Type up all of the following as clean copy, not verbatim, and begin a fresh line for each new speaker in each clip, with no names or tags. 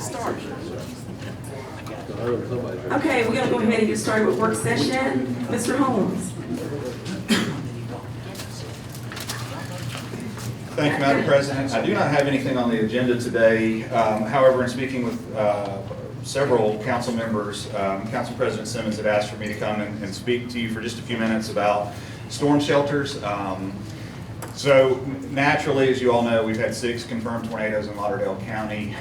start. Okay, we're gonna go ahead and get started with work session. Mr. Holmes.
Thank you, Madam President. I do not have anything on the agenda today. However, in speaking with several council members, Council President Simmons had asked for me to come and speak to you for just a few minutes about storm shelters. So naturally, as you all know, we've had 6 confirmed tornadoes in Lauderdale County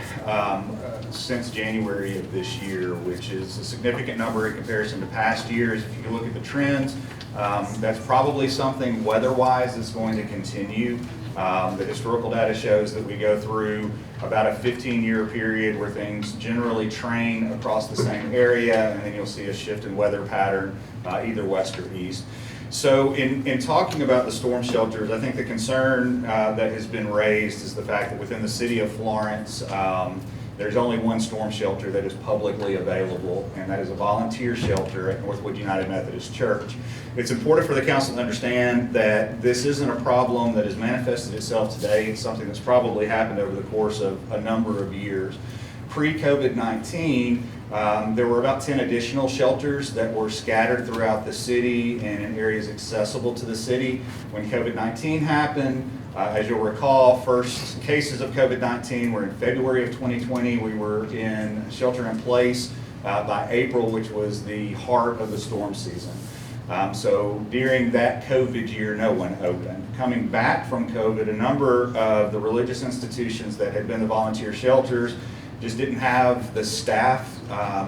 since January of this year, which is a significant number in comparison to past years. If you look at the trends, that's probably something weather-wise that's going to continue. The historical data shows that we go through about a 15-year period where things generally train across the same area, and then you'll see a shift in weather pattern either west or east. So in talking about the storm shelters, I think the concern that has been raised is the fact that within the city of Florence, there's only one storm shelter that is publicly available, and that is a volunteer shelter at Northwood United Methodist Church. It's important for the council to understand that this isn't a problem that has manifested itself today. It's something that's probably happened over the course of a number of years. Pre-COVID-19, there were about 10 additional shelters that were scattered throughout the city and in areas accessible to the city. When COVID-19 happened, as you'll recall, first cases of COVID-19 were in February of 2020. We were in shelter in place by April, which was the heart of the storm season. So during that COVID year, no one opened. Coming back from COVID, a number of the religious institutions that had been the volunteer shelters just didn't have the staff,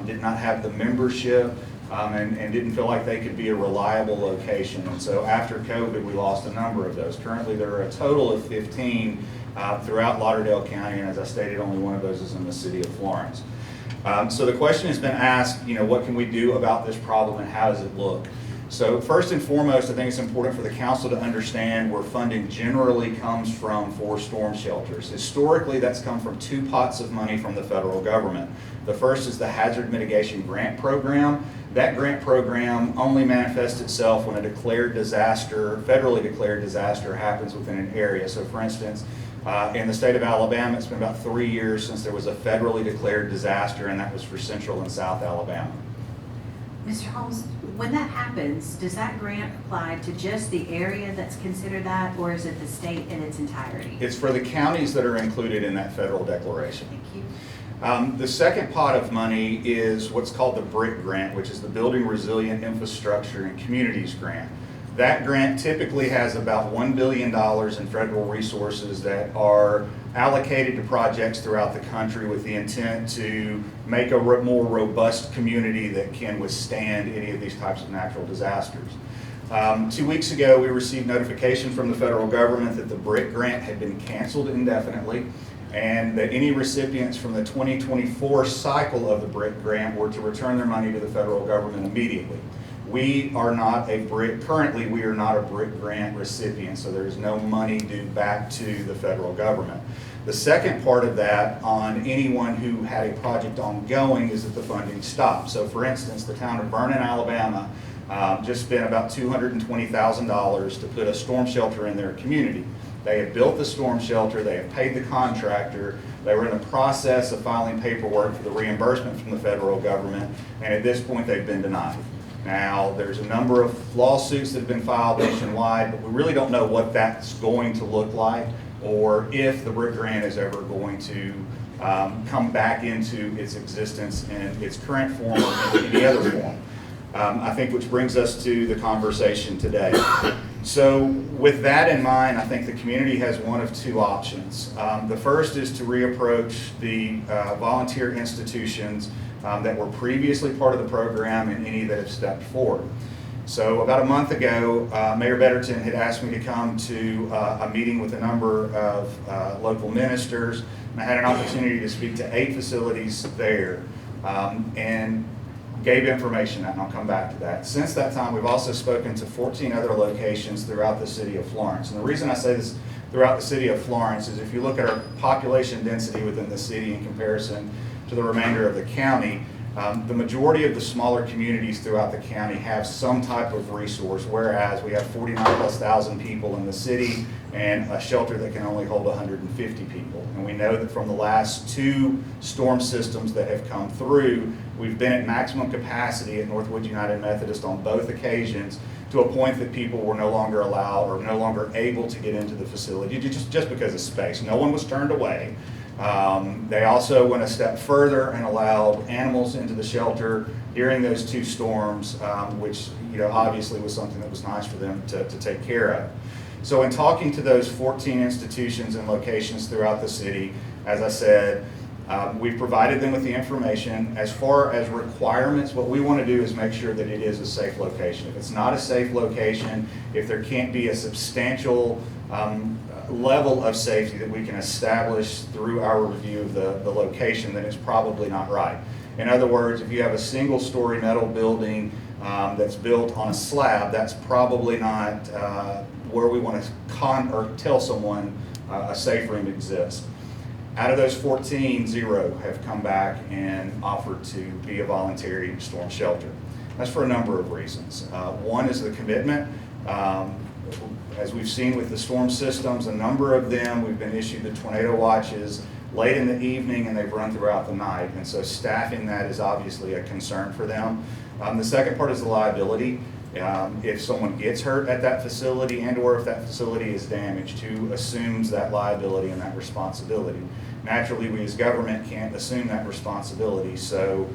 did not have the membership, and didn't feel like they could be a reliable location. And so after COVID, we lost a number of those. Currently, there are a total of 15 throughout Lauderdale County, and as I stated, only one of those is in the city of Florence. So the question has been asked, what can we do about this problem and how does it look? So first and foremost, I think it's important for the council to understand where funding generally comes from for storm shelters. Historically, that's come from 2 pots of money from the federal government. The first is the Hazard Mitigation Grant Program. That grant program only manifests itself when a declared disaster, federally declared disaster, happens within an area. So for instance, in the state of Alabama, it's been about 3 years since there was a federally declared disaster, and that was for Central and South Alabama.
Mr. Holmes, when that happens, does that grant apply to just the area that's considered that, or is it the state in its entirety?
It's for the counties that are included in that federal declaration.
Thank you.
The second pot of money is what's called the BRIC grant, which is the Building Resilient Infrastructure and Communities grant. That grant typically has about $1 billion in federal resources that are allocated to projects throughout the country with the intent to make a more robust community that can withstand any of these types of natural disasters. 2 weeks ago, we received notification from the federal government that the BRIC grant had been canceled indefinitely, and that any recipients from the 2024 cycle of the BRIC grant were to return their money to the federal government immediately. We are not a BRIC, currently we are not a BRIC grant recipient, so there is no money due back to the federal government. The second part of that on anyone who had a project ongoing is that the funding stopped. So for instance, the town of Vernon, Alabama just spent about $220,000 to put a storm shelter in their community. They have built the storm shelter, they have paid the contractor, they were in the process of filing paperwork for the reimbursement from the federal government, and at this point they've been denied. Now, there's a number of lawsuits that have been filed nationwide, but we really don't know what that's going to look like or if the BRIC grant is ever going to come back into its existence in its current form or in any other form. I think which brings us to the conversation today. So with that in mind, I think the community has one of 2 options. The first is to reapproach the volunteer institutions that were previously part of the program and any that have stepped forward. So about a month ago, Mayor Betterton had asked me to come to a meeting with a number of local ministers, and I had an opportunity to speak to 8 facilities there and gave information, and I'll come back to that. Since that time, we've also spoken to 14 other locations throughout the city of Florence. And the reason I say this throughout the city of Florence is if you look at our population density within the city in comparison to the remainder of the county, The majority of the smaller communities throughout the county have some type of resource, whereas we have 49,000+ people in the city and a shelter that can only hold 150 people. And we know that from the last 2 storm systems that have come through, we've been at maximum capacity at Northwood United Methodist on both occasions, to a point that people were no longer allowed or no longer able to get into the facility just because of space. No one was turned away. They also went a step further and allowed animals into the shelter during those 2 storms, which obviously was something that was nice for them to take care of. So in talking to those 14 institutions and locations throughout the city, as I said, we've provided them with the information. As far as requirements, what we want to do is make sure that it is a safe location. If it's not a safe location, if there can't be a substantial level of safety that we can establish through our review of the location, then it's probably not right. In other words, if you have a single-story metal building that's built on a slab, that's probably not where we want to tell someone a safe room exists. Out of those 14, 0 have come back and offered to be a voluntary storm shelter. That's for a number of reasons. One is the commitment. As we've seen with the storm systems, a number of them, we've been issued the tornado watches late in the evening and they've run throughout the night. And so staffing that is obviously a concern for them. The second part is the liability. If someone gets hurt at that facility and or if that facility is damaged, who assumes that liability and that responsibility? Naturally, we as government can't assume that responsibility, so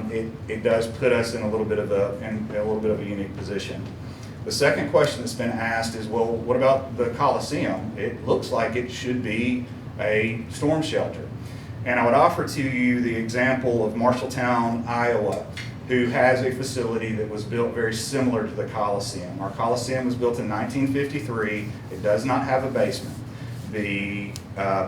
it does put us in a little bit of a unique position. The second question that's been asked is, well, what about the Coliseum? It looks like it should be a storm shelter. And I would offer to you the example of Marshalltown, Iowa, who has a facility that was built very similar to the Coliseum. Our Coliseum was built in 1953. It does not have a basement. The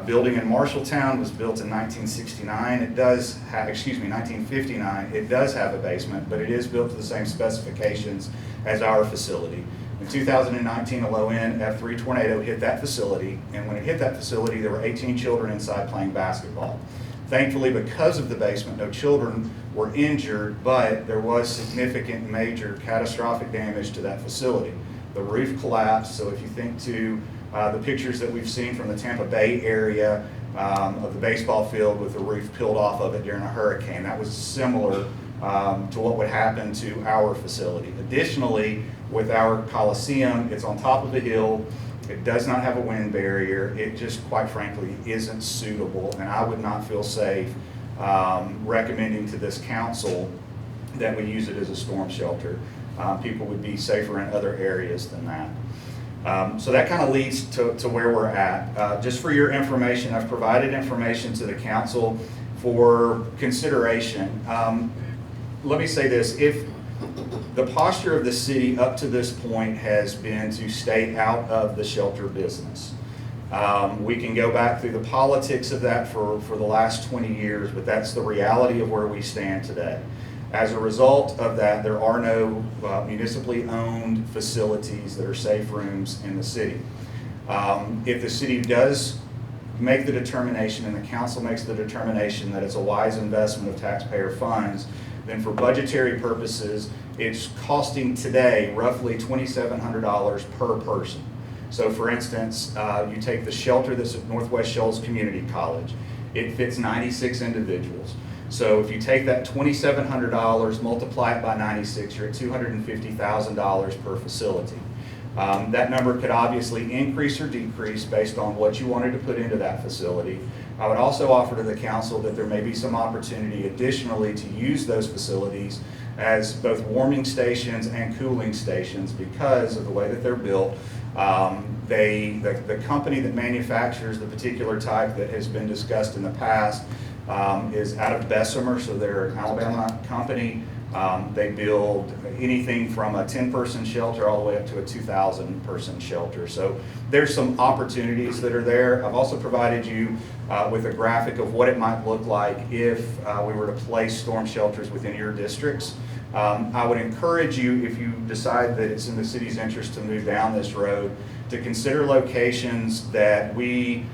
building in Marshalltown was built in 1969. It does have, 1959. It does have a basement, but it is built to the same specifications as our facility. In 2019, a low-end F3 tornado hit that facility, and when it hit that facility, there were 18 children inside playing basketball. Thankfully, because of the basement, no children were injured, but there was significant, major, catastrophic damage to that facility. The roof collapsed, so if you think to the pictures that we've seen from the Tampa Bay area of the baseball field with the roof peeled off of it during a hurricane, that was similar to what would happen to our facility. Additionally, with our Coliseum, it's on top of a hill. It does not have a wind barrier. It just, quite frankly, isn't suitable, and I would not feel safe recommending to this council that we use it as a storm shelter. People would be safer in other areas than that. So that kind of leads to where we're at. Just for your information, I've provided information to the council for consideration. Let me say this. If the posture of the city up to this point has been to stay out of the shelter business. We can go back through the politics of that for the last 20 years, but that's the reality of where we stand today. As a result of that, there are no municipally owned facilities that are safe rooms in the city. If the city does make the determination and the council makes the determination that it's a wise investment of taxpayer funds, then for budgetary purposes, it's costing today roughly $2,700 per person. So for instance, you take the shelter that's at Northwest Shoals Community College. It fits 96 individuals. So if you take that $2,700, multiply it by 96, you're at $250,000 per facility. That number could obviously increase or decrease based on what you wanted to put into that facility. I would also offer to the council that there may be some opportunity additionally to use those facilities as both warming stations and cooling stations because of the way that they're built. The company that manufactures the particular type that has been discussed in the past is out of Bessemer, so they're an Alabama company. They build anything from a 10-person shelter all the way up to a 2,000-person shelter. So there's some opportunities that are there. I've also provided you with a graphic of what it might look like if we were to place storm shelters within your districts. I would encourage you, if you decide that it's in the city's interest to move down this road, to consider locations that we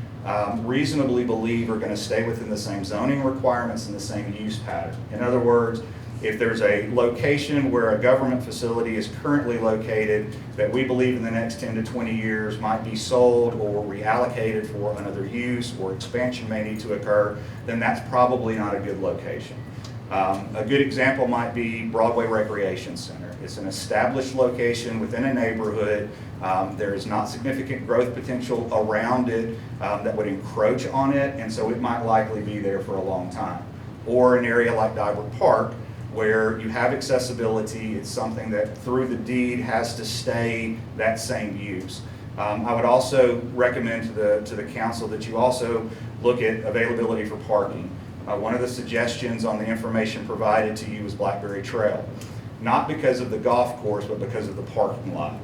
reasonably believe are going to stay within the same zoning requirements and the same use pattern. In other words, if there's a location where a government facility is currently located that we believe in the next 10 to 20 years might be sold or reallocated for another use or expansion may need to occur, then that's probably not a good location. A good example might be Broadway Recreation Center. It's an established location within a neighborhood. There is not significant growth potential around it that would encroach on it, and so it might likely be there for a long time. Or an area like Dybrook Park, where you have accessibility. It's something that through the deed has to stay that same use. I would also recommend to the council that you also look at availability for parking. One of the suggestions on the information provided to you was Blackberry Trail, not because of the golf course, but because of the parking lot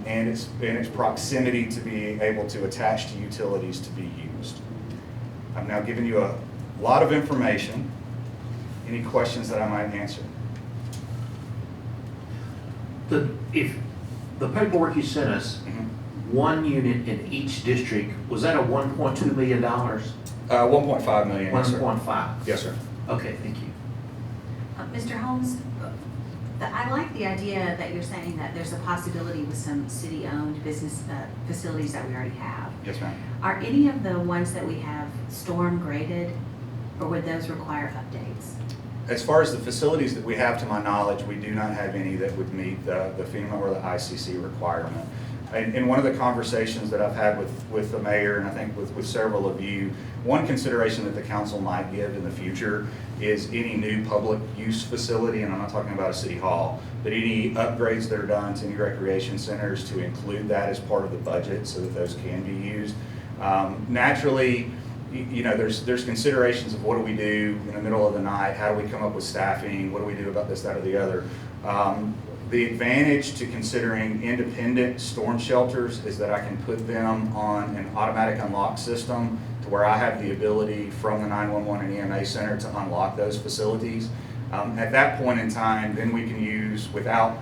and its proximity to be able to attach to utilities to be used. I've now given you a lot of information. Any questions that I might answer?
If the paperwork you sent us, one unit in each district, was that a $1.2 million?
1.5 million. Yes, sir.
1.5?
Yes, sir.
Okay, thank you.
Mr. Holmes, I like the idea that you're saying that there's a possibility with some city-owned business facilities that we already have.
Yes, ma'am.
Are any of the ones that we have storm graded, or would those require updates?
As far as the facilities that we have, to my knowledge, we do not have any that would meet the FEMA or the ICC requirement. In one of the conversations that I've had with the mayor, and I think with several of you, one consideration that the council might give in the future is any new public use facility, and I'm not talking about a city hall, but any upgrades that are done to any recreation centers to include that as part of the budget so that those can be used. Naturally, you know, there's considerations of what do we do in the middle of the night, how do we come up with staffing, what do we do about this, that, or the other. The advantage to considering independent storm shelters is that I can put them on an automatic unlock system to where I have the ability from the 911 and EMA center to unlock those facilities. At that point in time, then we can use, without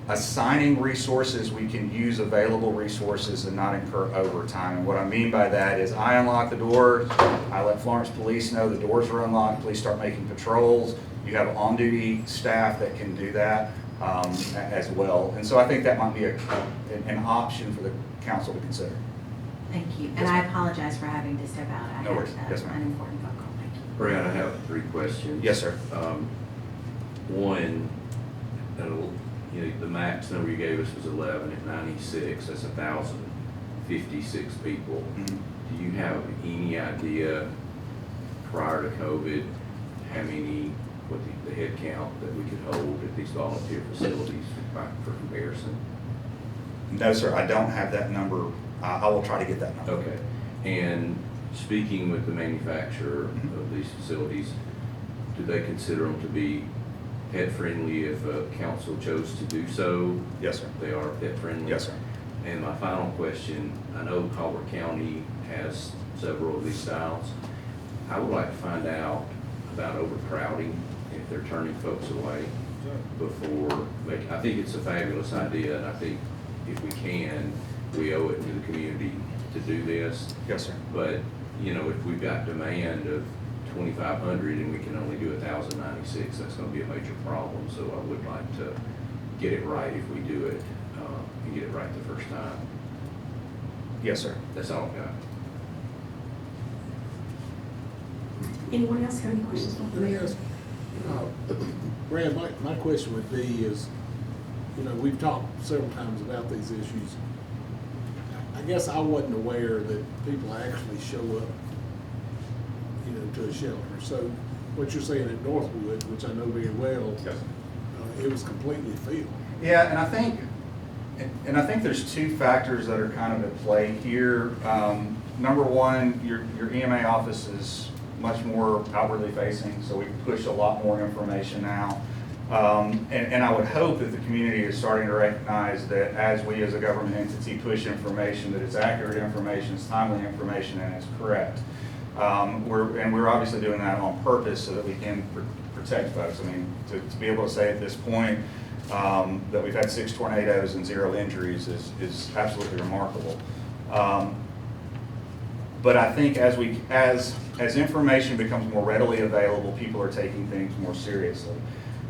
assigning resources, we can use available resources and not incur overtime. And what I mean by that is I unlock the doors, I let Florence police know the doors are unlocked, please start making patrols. You have on-duty staff that can do that as well. And so I think that might be an option for the council to consider.
Thank you.
Yes,
And I
ma'am.
apologize for having to step out. I
No worries.
had
Yes, ma'am.
an important phone call. Thank you.
Brad, I have 3 questions.
Yes, sir.
One, you know, the max number you gave us was 11 at 96. That's 1,056 people.
Mhm.
Do you have any idea prior to COVID how many, what the head count that we could hold at these volunteer facilities for comparison?
No, sir, I don't have that number. I will try to get that number.
Okay. And speaking with the manufacturer of these facilities, do they consider them to be pet friendly if council chose to do so?
Yes, sir.
They are pet friendly?
Yes, sir.
And my final question, I know Colbert County has several of these styles. I would like to find out about overcrowding, if they're turning folks away before making, I think it's a fabulous idea, and I think if we can, we owe it to the community to do this.
Yes, sir.
But, you know, if we've got demand of 2,500 and we can only do 1,096, that's gonna be a major problem. So I would like to get it right if we do it, and get it right the first time.
Yes, sir.
That's all I've got.
Anyone else have any questions?
Let me ask, Brad, my question would be is, you know, we've talked several times about these issues. I guess I wasn't aware that people actually show up, you know, to a shelter. So what you're saying at Northwood, which I know very well,
Yes.
It was completely filled.
Yeah, and I think there's 2 factors that are kind of at play here. Number one, your EMA office is much more outwardly facing, so we push a lot more information now. And I would hope that the community is starting to recognize that as we as a government entity push information, that it's accurate information, it's timely information, and it's correct. We're obviously doing that on purpose so that we can protect folks. I mean, to be able to say at this point that we've had 6 tornadoes and 0 injuries is absolutely remarkable. But I think as information becomes more readily available, people are taking things more seriously.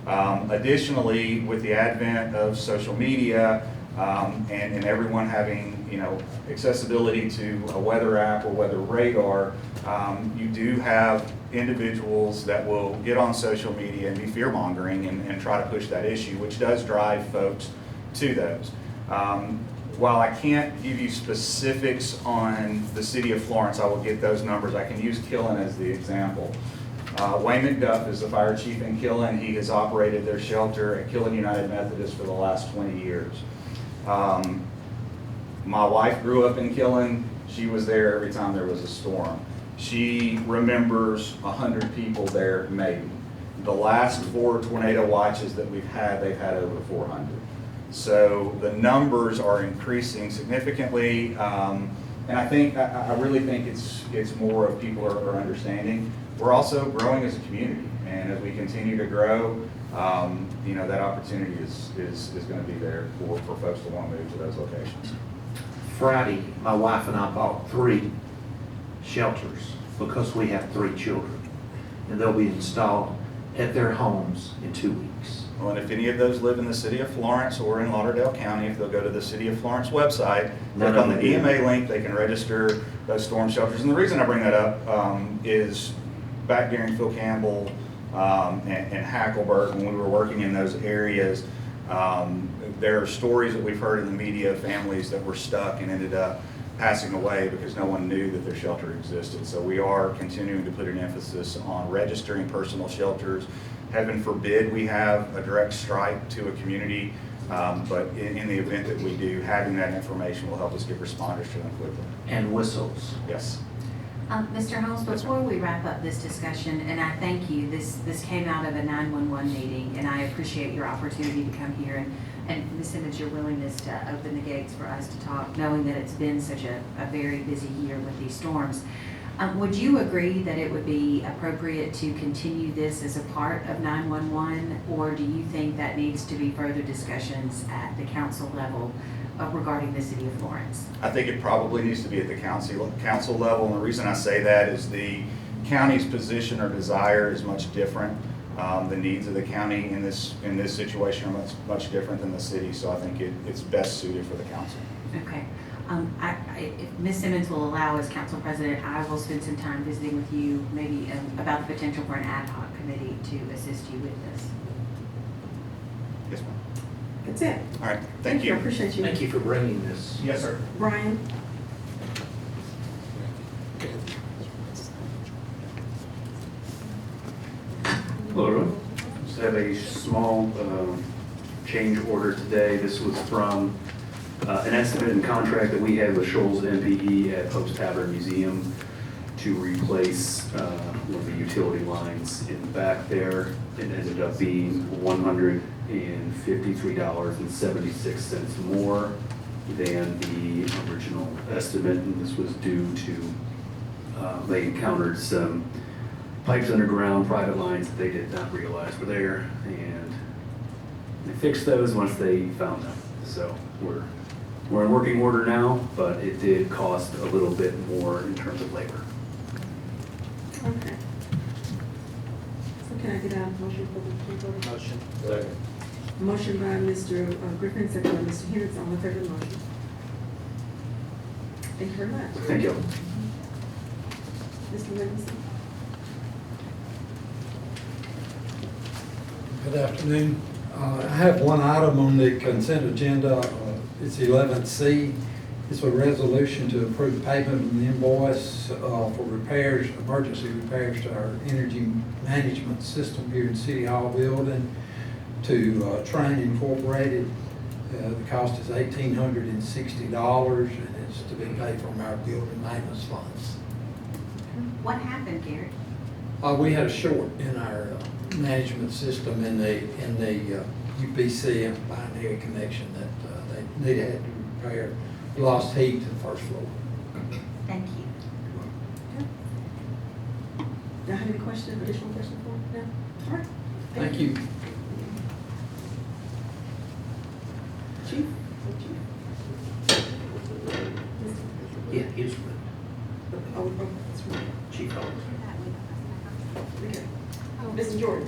Additionally, with the advent of social media, and everyone having, accessibility to a weather app or weather radar, you do have individuals that will get on social media and be fear-mongering and try to push that issue, which does drive folks to those. While I can't give you specifics on the city of Florence, I will get those numbers. I can use Killen as the example. Wayne McDuff is the fire chief in Killen. He has operated their shelter at Killen United Methodist for the last 20 years. My wife grew up in Killen. She was there every time there was a storm. She remembers 100 people there maybe. The last 4 tornado watches that we've had, they've had over 400. So the numbers are increasing significantly, and I really think it's more of people are understanding. We're also growing as a community, and as we continue to grow, that opportunity is going to be there for folks to want to move to those locations.
Friday, my wife and I bought 3 shelters because we have 3 children, and they'll be installed at their homes in 2 weeks.
Well, and if any of those live in the city of Florence or in Lauderdale County, if they'll go to the City of Florence website, click on the EMA link, they can register those storm shelters. And the reason I bring that up is back during Phil Campbell and Hackleburg, when we were working in those areas, there are stories that we've heard in the media of families that were stuck and ended up passing away because no one knew that their shelter existed. So we are continuing to put an emphasis on registering personal shelters. Heaven forbid we have a direct strike to a community, but in the event that we do, having that information will help us get responders to them quickly.
And whistles.
Yes.
Mr. Holmes, before we wrap up this discussion, and I thank you, this came out of a 911 meeting, and I appreciate your opportunity to come here and Ms. Simmons, your willingness to open the gates for us to talk, knowing that it's been such a very busy year with these storms. Would you agree that it would be appropriate to continue this as a part of 911, or do you think that needs to be further discussions at the council level regarding the city of Florence?
I think it probably needs to be at the council level, and the reason I say that is the county's position or desire is much different. The needs of the county in this situation are much different than the city, so I think it's best suited for the council.
Okay. If Ms. Simmons will allow, as council president, I will spend some time visiting with you, maybe about the potential for an ad hoc committee to assist you with this.
Yes, ma'am.
That's it.
All right, thank you.
I appreciate you.
Thank you for bringing this.
Yes, sir.
Brian?
Hello, everyone. Just have a small change order today. This was from an estimate and contract that we had with Shoals MPE at Pope's Tavern Museum to replace one of the utility lines in the back there. It ended up being $153.76 more than the original estimate, and this was due to they encountered some pipes underground, private lines that they did not realize were there, and they fixed those once they found them. So we're in working order now, but it did cost a little bit more in terms of labor.
Okay. So can I get a motion for the change order?
Motion.
Second.
Motion by Mr. Griffin, second by Mr. Henderson, on the third motion. Thank you very much.
Thank you.
Mr. Livingston?
Good afternoon. I have one item on the consent agenda. It's 11C. It's a resolution to approve payment of the invoice for repairs, emergency repairs to our energy management system here in City Hall building to Train Incorporated. The cost is $1,860, and it's to be paid from our building maintenance funds.
What happened, Gary?
We had a short in our management system in the UPC and binary connection that they had to repair. We lost heat to the first floor.
Thank you.
Do you have any questions, additional questions for him? No? All right.
Thank you.
Chief?
Yeah, he's good.
Oh, that's right.
Chief Holmes.
Okay. Mr. Jordan.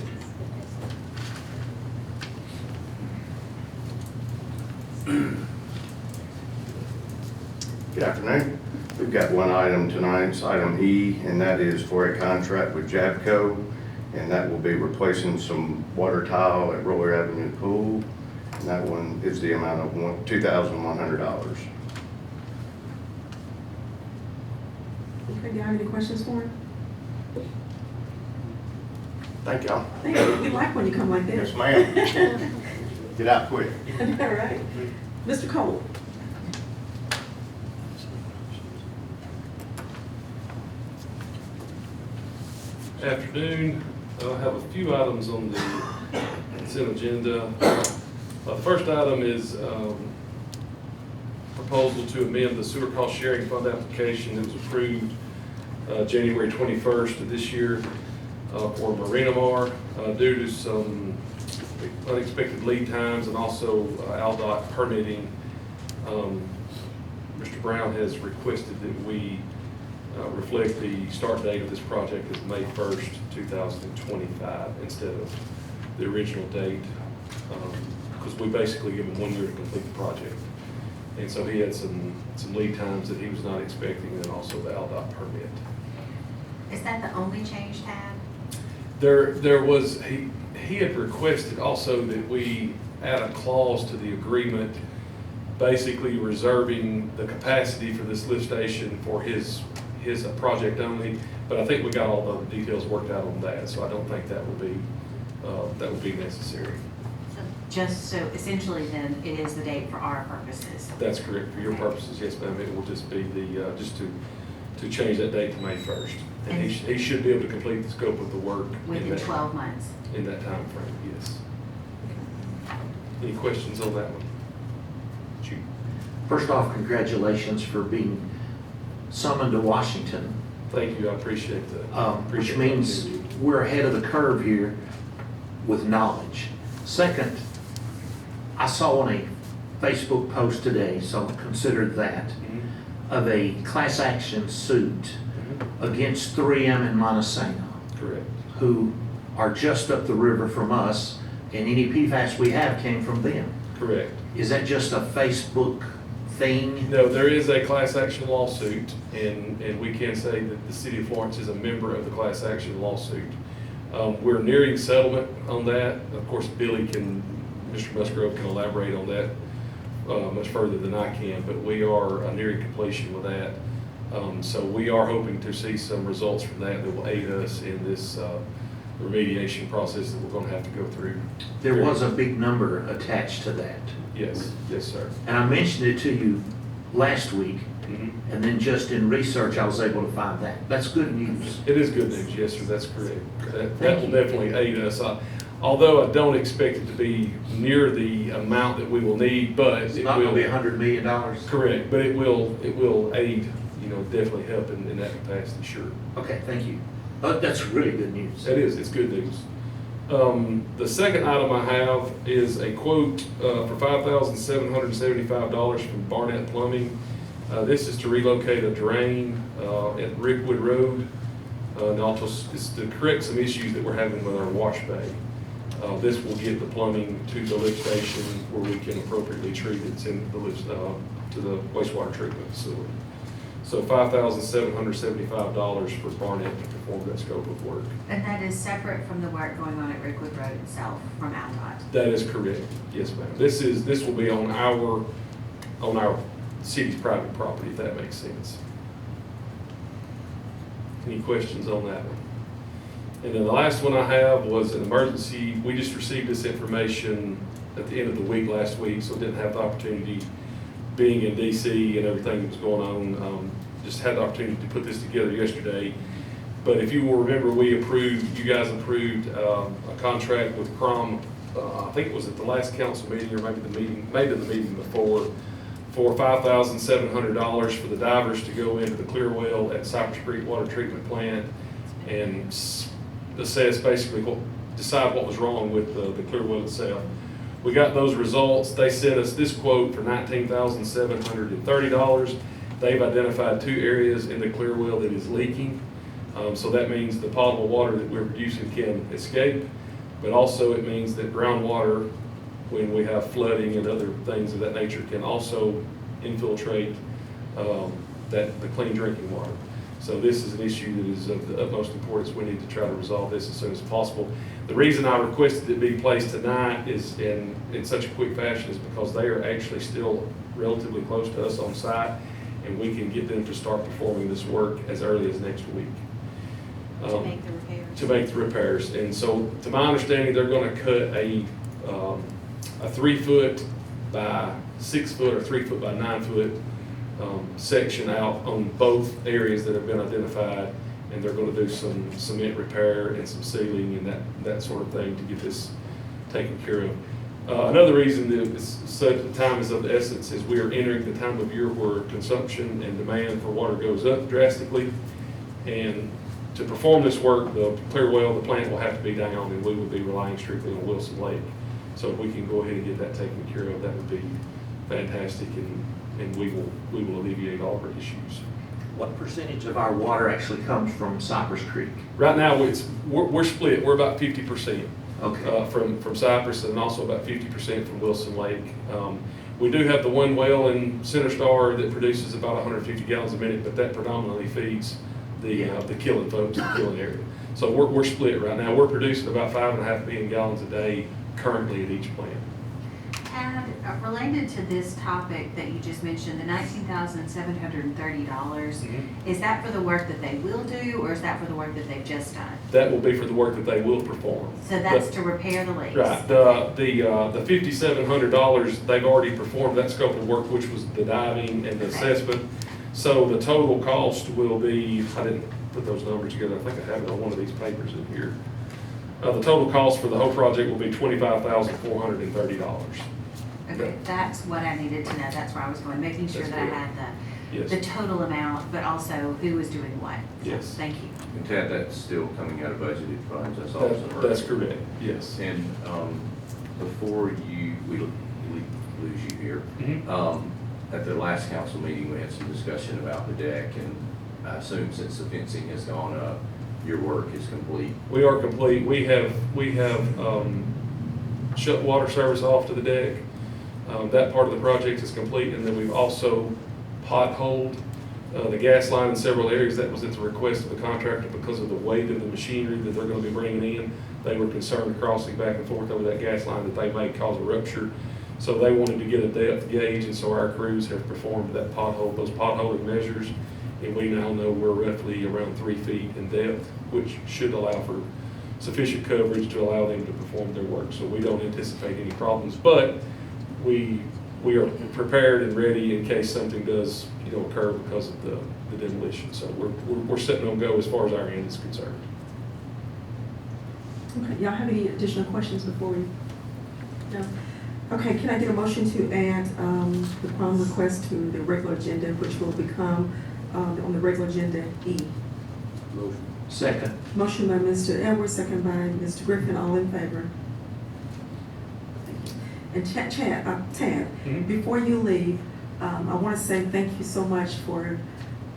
Good afternoon. We've got one item tonight, it's item E, and that is for a contract with Jabco, and that will be replacing some water tile at Roller Avenue Pool. And that one is the amount of $2,100.
Okay, do you have any questions for him?
Thank y'all.
Thank you. We like when you come like this.
Yes, ma'am. Get out quick.
All right. Mr. Cole.
Afternoon. I have a few items on the consent agenda. The first item is proposal to amend the sewer cost sharing fund application that was approved January 21st of this year for Marinamar due to some unexpected lead times and also ALDOT permitting. Mr. Brown has requested that we reflect the start date of this project as May 1st, 2025 instead of the original date, because we basically give him 1 year to complete the project. And so he had some lead times that he was not expecting, and also the ALDOT permit.
Is that the only change, Tab?
There was, he had requested also that we add a clause to the agreement, basically reserving the capacity for this lift station for his project only, but I think we got all the details worked out on that, so I don't think that would be necessary.
So just so essentially then, it is the date for our purposes.
That's correct. For your purposes, yes, ma'am. It will just be the, just to change that date to May 1st. And he should be able to complete the scope of the work in
Within
that
12 months.
In that time frame, yes. Any questions on that one? Chief?
First off, congratulations for being summoned to Washington,
Thank you. I appreciate that.
which
Appreciate
means
the opportunity.
we're ahead of the curve here with knowledge. Second, I saw on a Facebook post today, so consider that,
Mhm.
of a class action suit
Mhm.
against 3M in Montesano,
Correct.
who are just up the river from us, and any PFAS we have came from them.
Correct.
Is that just a Facebook thing?
No, there is a class action lawsuit, and we can say that the city of Florence is a member of the class action lawsuit. We're nearing settlement on that. Of course, Mr. Musgrove can elaborate on that much further than I can, but we are nearing completion with that. So we are hoping to see some results from that will aid us in this remediation process that we're gonna have to go through.
There was a big number attached to that.
Yes, yes, sir.
And I mentioned it to you last week,
Mhm.
and then just in research, I was able to find that. That's good news.
It is good news, yes, sir, that's correct. That
Thank
will
you.
definitely aid us. Although I don't expect it to be near the amount that we will need, but
It's
it
not gonna
will.
be $100 million.
Correct, but it will aid, definitely help in that capacity, sure.
Okay, thank you. That's really good news.
That is, it's good news. The second item I have is a quote for $5,775 from Barnett Plumbing. This is to relocate a drain at Rickwood Road. And also, it's to correct some issues that we're having with our wash bay. This will get the plumbing to the lift station where we can appropriately treat it in the lift, to the wastewater treatment facility. So $5,775 for Barnett to perform that scope of work.
And that is separate from the work going on at Rickwood Road itself from ALDOT.
That is correct, yes, ma'am. This will be on our city's private property, if that makes sense. Any questions on that one? And then the last one I have was an emergency. We just received this information at the end of the week last week, so didn't have the opportunity, being in DC and everything that was going on, just had the opportunity to put this together yesterday. But if you will remember, you guys approved a contract with Crom, I think it was at the last council meeting or maybe the meeting before, for $5,700 for the divers to go into the clear well at Cypress Creek Water Treatment Plant and decide what was wrong with the clear well itself. We got those results. They sent us this quote for $19,730, They've identified 2 areas in the clear well that is leaking. So that means the potable water that we're producing can escape, but also it means that groundwater, when we have flooding and other things of that nature, can also infiltrate the clean drinking water. So this is an issue that is of the utmost importance. We need to try to resolve this as soon as possible. The reason I requested it be placed tonight is in such a quick fashion is because they are actually still relatively close to us on site, and we can get them to start performing this work as early as next week.
To make the repairs.
To make the repairs. And so, to my understanding, they're gonna cut a 3-foot by 6 foot or 3-foot by 9 foot section out on both areas that have been identified, and they're gonna do some cement repair and some sealing and that sort of thing to get this taken care of. Another reason that it's such time is of the essence is we are entering the time of year where consumption and demand for water goes up drastically, and to perform this work, the clear well, the plant will have to be down, and we would be relying strictly on Wilson Lake. So if we can go ahead and get that taken care of, that would be fantastic, and we will alleviate all of our issues.
What percentage of our water actually comes from Cypress Creek?
Right now, we're split. We're about 50%.
Okay.
From Cypress, and also about 50% from Wilson Lake. We do have the one well in Center Star that produces about 150 gallons a minute, but that predominantly feeds the killing folks, the killing area. So we're split right now. We're producing about 5.5 million gallons a day currently at each plant.
And related to this topic that you just mentioned, the $19,730, is that for the work that they will do, or is that for the work that they've just done?
That will be for the work that they will perform.
So that's to repair the leaks?
Right. The $5,700, they've already performed that scope of work, which was the diving and the assessment. So the total cost will be, I didn't put those numbers together, I think I have it on one of these papers in here. The total cost for the whole project will be $25,430.
Okay, that's what I needed to know. That's where I was going, making sure
That's
that I
correct.
had
Yes.
the total amount, but also who was doing what. So,
Yes.
thank you.
And Ted, that's still coming out of budgeted funds, that's also.
That's correct, yes.
And before we lose you here,
Mhm.
at the last council meeting, we had some discussion about the deck, and I assume since the fencing has gone up, your work is complete.
We are complete. We have shut water service off to the deck. That part of the project is complete, and then we've also potholed the gas line in several areas. That was at the request of the contractor because of the weight of the machinery that they're going to be bringing in. They were concerned crossing back and forth over that gas line that they may cause a rupture. So they wanted to get a depth gauge, and so our crews have performed those potholing measures, and we now know we're roughly around 3 feet in depth, which should allow for sufficient coverage to allow them to perform their work. So we don't anticipate any problems, but we are prepared and ready in case something does, occur because of the demolition. So we're sitting on go as far as our end is concerned.
Okay, y'all have any additional questions before we? No? Okay, can I get a motion to add the prom request to the regular agenda, which will become on the regular agenda E?
Motion.
Second.
Motion by Mr. Edwards, second by Mr. Griffin, all in favor? And Tad,
Mhm.
before you leave, I want to say thank you so much for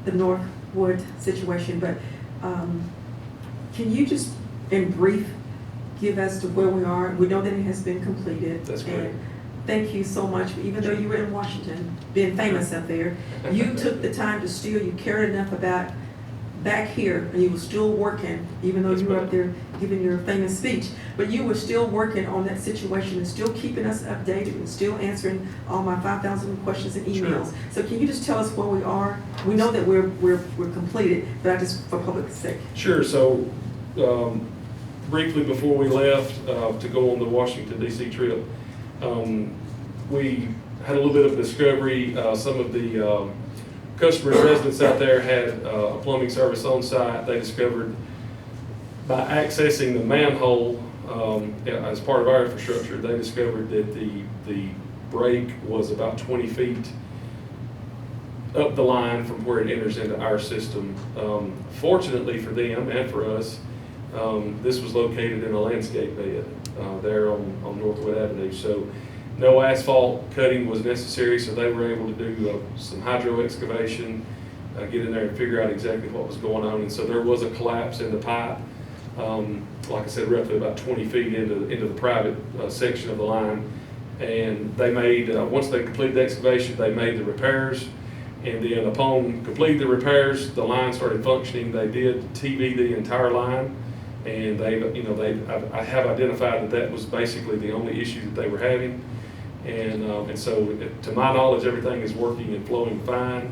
the Northwood situation, but can you just, in brief, give us to where we are? We know that it has been completed.
That's great.
And thank you so much, even though you were in Washington, being famous up there, you took the time to still, you cared enough about back here, and you were still working, even though you were up there giving your famous speech, but you were still working on that situation and still keeping us updated and still answering all my 5,000 questions and emails.
Sure.
So can you just tell us where we are? We know that we're completed, but I just, for public sake.
Sure. So briefly before we left to go on the Washington DC trip, we had a little bit of discovery. Some of the customers, residents out there had a plumbing service on site. They discovered by accessing the manhole as part of our infrastructure, they discovered that the break was about 20 feet up the line from where it enters into our system. Fortunately for them and for us, this was located in a landscape bed there on Northwood Avenue. So No asphalt cutting was necessary, so they were able to do some hydro excavation, get in there and figure out exactly what was going on. And so there was a collapse in the pipe, like I said, roughly about 20 feet into the private section of the line. And they made, once they completed the excavation, they made the repairs. And then upon completing the repairs, the line started functioning. They did TV the entire line. And I have identified that was basically the only issue that they were having. And so to my knowledge, everything is working and flowing fine.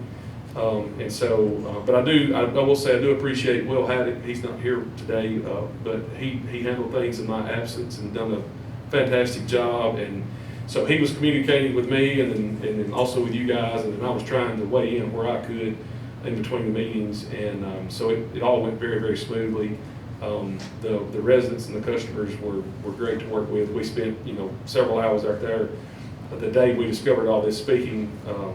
But I will say I do appreciate Will Haddock. He's not here today, but he handled things in my absence and done a fantastic job. And so he was communicating with me and then also with you guys, and then I was trying to weigh in where I could in between the meetings. And so it all went very, very smoothly. The residents and the customers were great to work with. We spent, several hours out there the day we discovered all this, speaking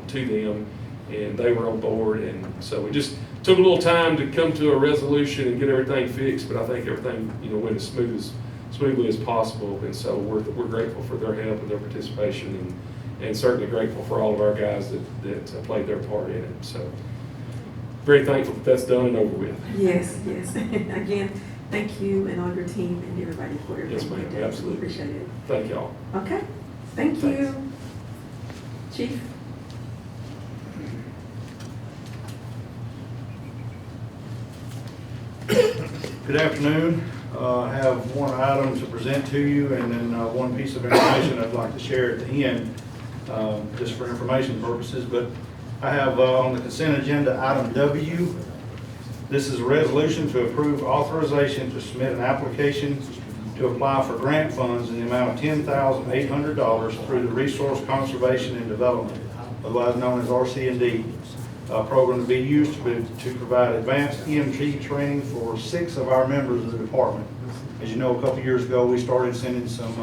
to them, and they were on board. And so it just took a little time to come to a resolution and get everything fixed, but I think everything, went as smoothly as possible. And so we're grateful for their help and their participation, and certainly grateful for all of our guys that played their part in it. So very thankful that that's done and over with.
Yes. Again, thank you and all your team and everybody for everything.
Yes, ma'am,
you did.
absolutely.
We appreciate it.
Thank y'all.
Okay, thank you. Chief?
Good afternoon. I have one item to present to you and then one piece of information I'd like to share at the end, just for information purposes. But I have on the consent agenda item W. This is a resolution to approve authorization to submit an application to apply for grant funds in the amount of $10,800 through the Resource Conservation and Development, otherwise known as RC&D, program to be used to provide advanced EMT training for 6 of our members of the department. As you know, a couple years ago, we started sending some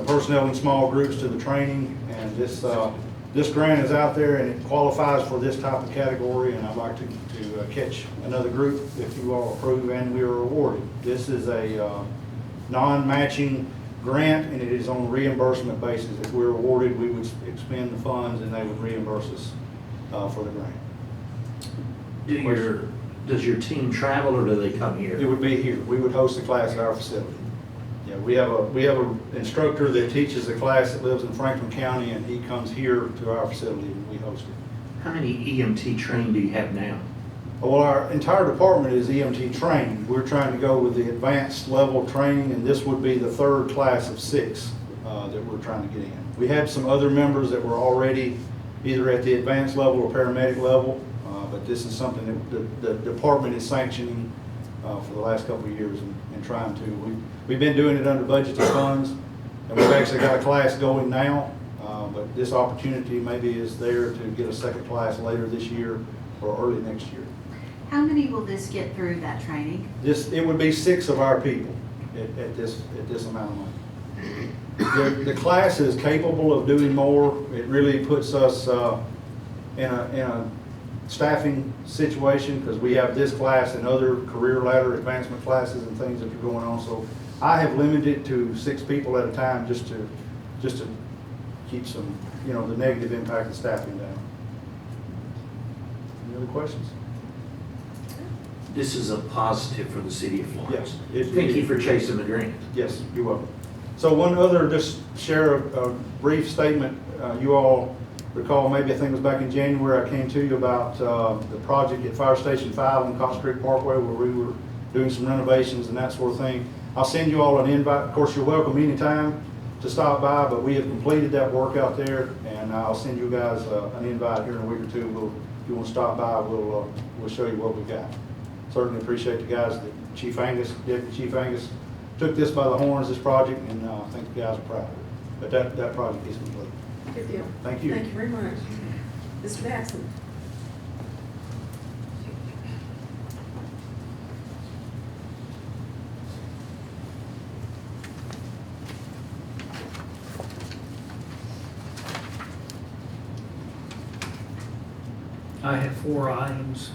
personnel in small groups to the training, and this grant is out there and it qualifies for this type of category, and I'd like to catch another group if you all approve and we are awarded. This is a non-matching grant, and it is on a reimbursement basis. If we're awarded, we would expend the funds and they would reimburse us for the grant.
Does your team travel or do they come here?
It would be here. We would host the class at our facility. Yeah, we have a instructor that teaches a class that lives in Franklin County, and he comes here to our facility and we host it.
How many EMT trained do you have now?
Well, our entire department is EMT trained. We're trying to go with the advanced level training, and this would be the 3rd class of 6 that we're trying to get in. We had some other members that were already either at the advanced level or paramedic level, but this is something that the department is sanctioning for the last couple of years and trying to. We've been doing it under budgeted funds, and we've actually got a class going now, but this opportunity maybe is there to get a 2nd class later this year or early next year.
How many will this get through that training?
It would be 6 of our people at this amount of money. The class is capable of doing more. It really puts us in a staffing situation, because we have this class and other career ladder advancement classes and things that are going on. So I have limited it to 6 people at a time, just to keep some, the negative impact of staffing down. Any other questions?
This is a positive for the city of Florence.
Yes.
Thank you for chasing the grant.
Yes, you're welcome. So one other, just share a brief statement. You all recall, maybe I think it was back in January, I came to you about the project at Fire Station 5 on Cox Creek Parkway, where we were doing some renovations and that sort of thing. I'll send you all an invite. Of course, you're welcome anytime to stop by, but we have completed that work out there, and I'll send you guys an invite here in a week or two. If you want to stop by, we'll show you what we've got. Certainly appreciate the guys that Chief Angus took this by the horns, this project, and I think the guys are proud of it. But that project is complete.
Good deal.
Thank you.
Thank you very much. Mr. Baxton?
I have 4 items.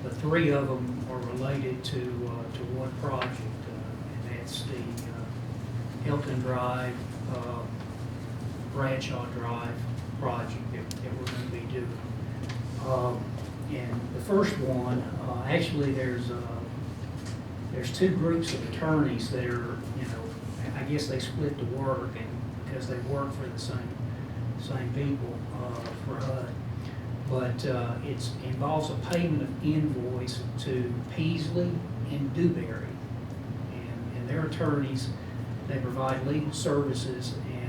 The 3 of them are related to one project, and that's the Hilton Drive Bradshaw Drive project that we're going to be doing. And the first one, actually, there's two groups of attorneys that are, I guess they split the work, and because they work for the same people for HUD. But it involves a payment of invoice to Peasley and Dewberry. And their attorneys, they provide legal services, and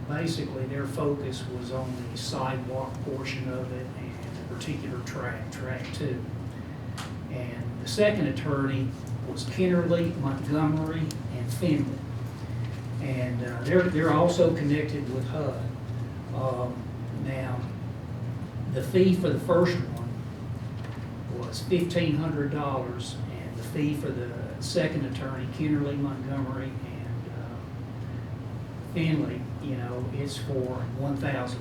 basically their focus was on the sidewalk portion of it and a particular track 2. And the second attorney was Kennerly, Montgomery, and Finley. And they're also connected with HUD. Now, the fee for the first one was $1,500, and the fee for the second attorney, Kennerly, Montgomery, and Finley, it's for $1,000.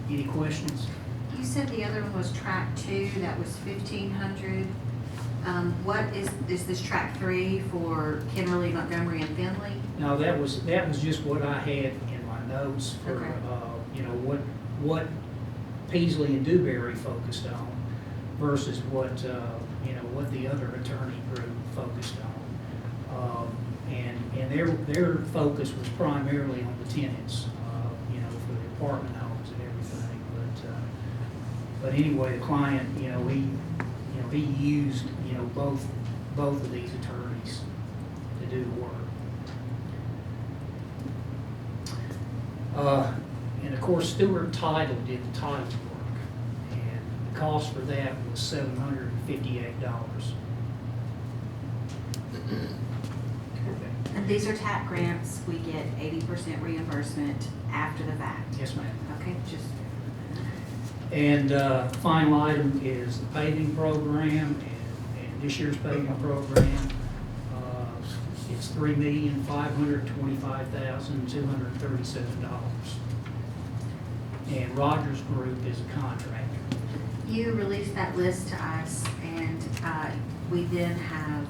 Any questions?
You said the other one was track 2, that was 1,500. What is this track 3 for Kennerly, Montgomery, and Finley?
No, that was just what I had in my notes for,
Okay.
What Peasley and Dewberry focused on versus what the other attorney group focused on. And their focus was primarily on the tenants, for the apartment homes and everything. But anyway, the client, he used, both of these attorneys to do the work. And of course, Stewart Title did the title work, and the cost for that was $758.
And these are TAP grants. We get 80% reimbursement after the fact.
Yes, ma'am.
Okay, just,
And final item is the paving program, and this year's paving program, it's $3,525,237. And Rogers Group is a contractor.
you released that list to us, and we then have,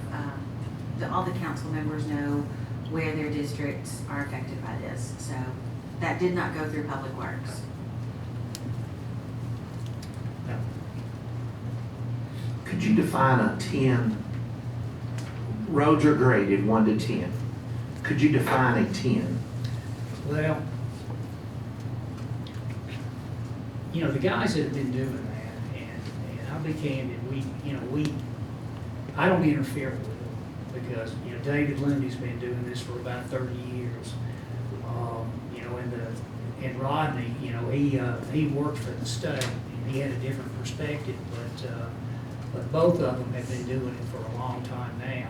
all the council members know where their districts are affected by this. So that did not go through Public Works.
Now,
Could you define a 10? Roads are graded 1 to 10. Could you define a 10?
well, the guys that have been doing that, and I'll be candid, I don't interfere with them because, David Lundy's been doing this for about 30 years. And Rodney, he worked for the state, and he had a different perspective, but both of them have been doing it for a long time now.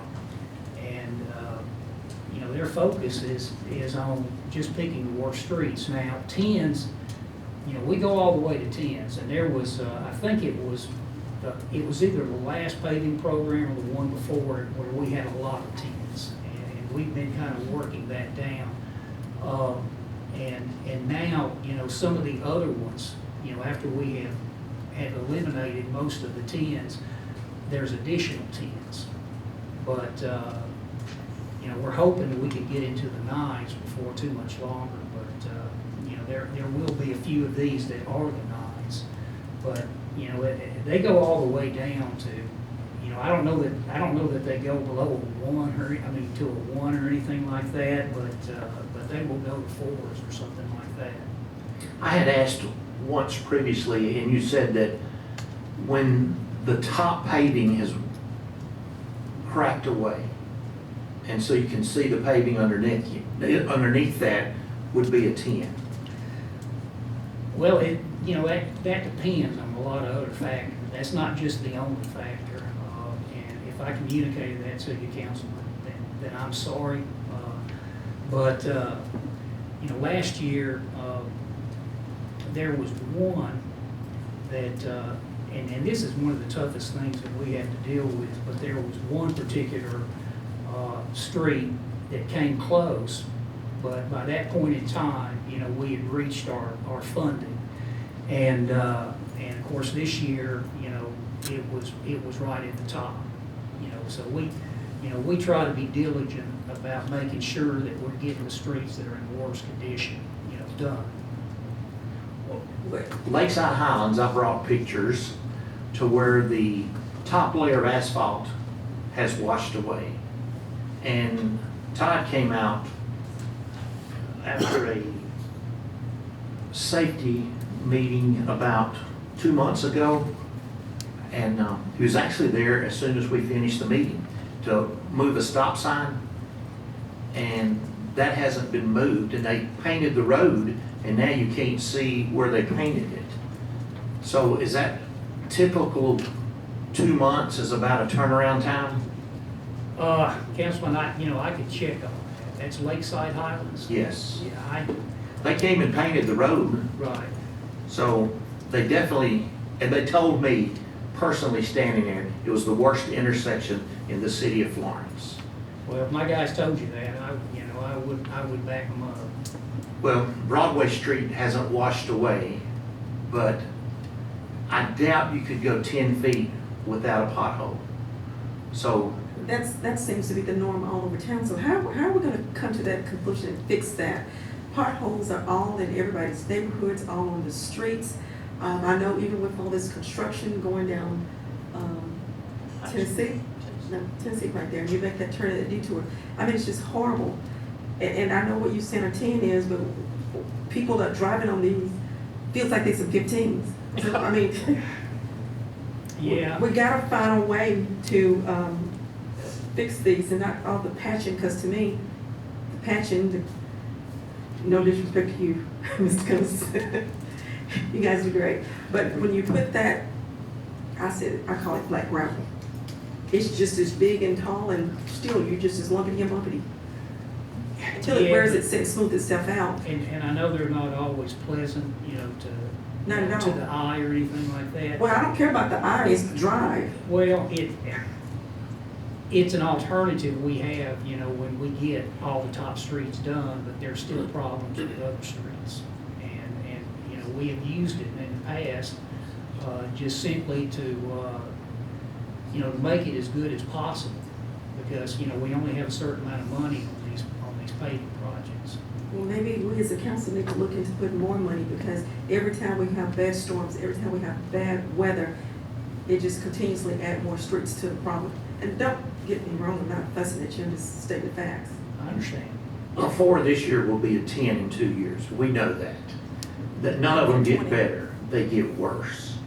And, their focus is on just picking the worst streets. Now, 10s, we go all the way to 10s, and there was, I think it was either the last paving program or the one before it where we had a lot of 10s, and we've been kind of working that down. And now, some of the other ones, after we have eliminated most of the 10s, there's additional 10s. But, we're hoping that we could get into the 9s before too much longer, but, there will be a few of these that are the 9s. But, they go all the way down to, I don't know that they go below a 1 to a 1 or anything like that, but they will go to 4s or something like that.
I had asked once previously, and you said that when the top paving has cracked away, and so you can see the paving underneath that would be a 10.
Well, that depends on a lot of other factors. That's not just the only factor. And if I communicated that to you, Councilman, then I'm sorry. But last year, there was one that, and this is one of the toughest things that we have to deal with, but there was one particular street that came close, but by that point in time, we had reached our funding. And of course, this year, it was right at the top. So you know, we try to be diligent about making sure that we're getting the streets that are in worse condition, you know, done.
Lakeside Highlands, I brought pictures to where the top layer of asphalt has washed away. And Todd came out after a safety meeting about 2 months ago. And he was actually there as soon as we finished the meeting to move a stop sign. And that hasn't been moved, and they painted the road, and now you can't see where they painted it. So is that typical 2 months is about a turnaround time?
Councilman, I could check on that. That's Lakeside Highlands?
Yes.
Yeah,
They came and painted the road,
right.
so they definitely, and they told me personally standing there, it was the worst intersection in the city of Florence.
Well, if my guys told you that, I would back them up.
Well, Broadway Street hasn't washed away, but I doubt you could go 10 feet without a pothole. So,
That seems to be the norm all over town, so how are we gonna come to that conclusion and fix that? Potholes are all in everybody's neighborhoods, all on the streets. I know even with all this construction going down, Tennessee, no, Tennessee right there, you make that turn at the detour. I mean, it's just horrible. And I know what you San 10 is, but people that are driving on these, feels like they some 15s. So, I mean,
Yeah.
we gotta find a way to, fix these and not all the patching, because to me, the patching, no disrespect to you, Mr. Coons, you guys do great, but when you put that, I call it black gravel. It's just as big and tall, and still, you're just as lumpity and bumpity. Until it
Yeah,
wears
but-
itself, smooth itself out.
And I know they're not always pleasant,
Not at
to
all.
the eye or anything like that.
Well, I don't care about the eye, it's the drive.
Well, it's an alternative we have, when we get all the top streets done, but there's still problems with other streets. And we have used it in the past, just simply to make it as good as possible. Because, we only have a certain amount of money on these paving projects.
Well, maybe we as a council need to look into putting more money, because every time we have bad storms, every time we have bad weather, it just continuously add more streets to the problem. And don't get me wrong, I'm not fussing at you, I'm just stating the facts.
I understand.
a 4 this year will be a 10 in 2 years. We know that. That none of them get better, they get worse.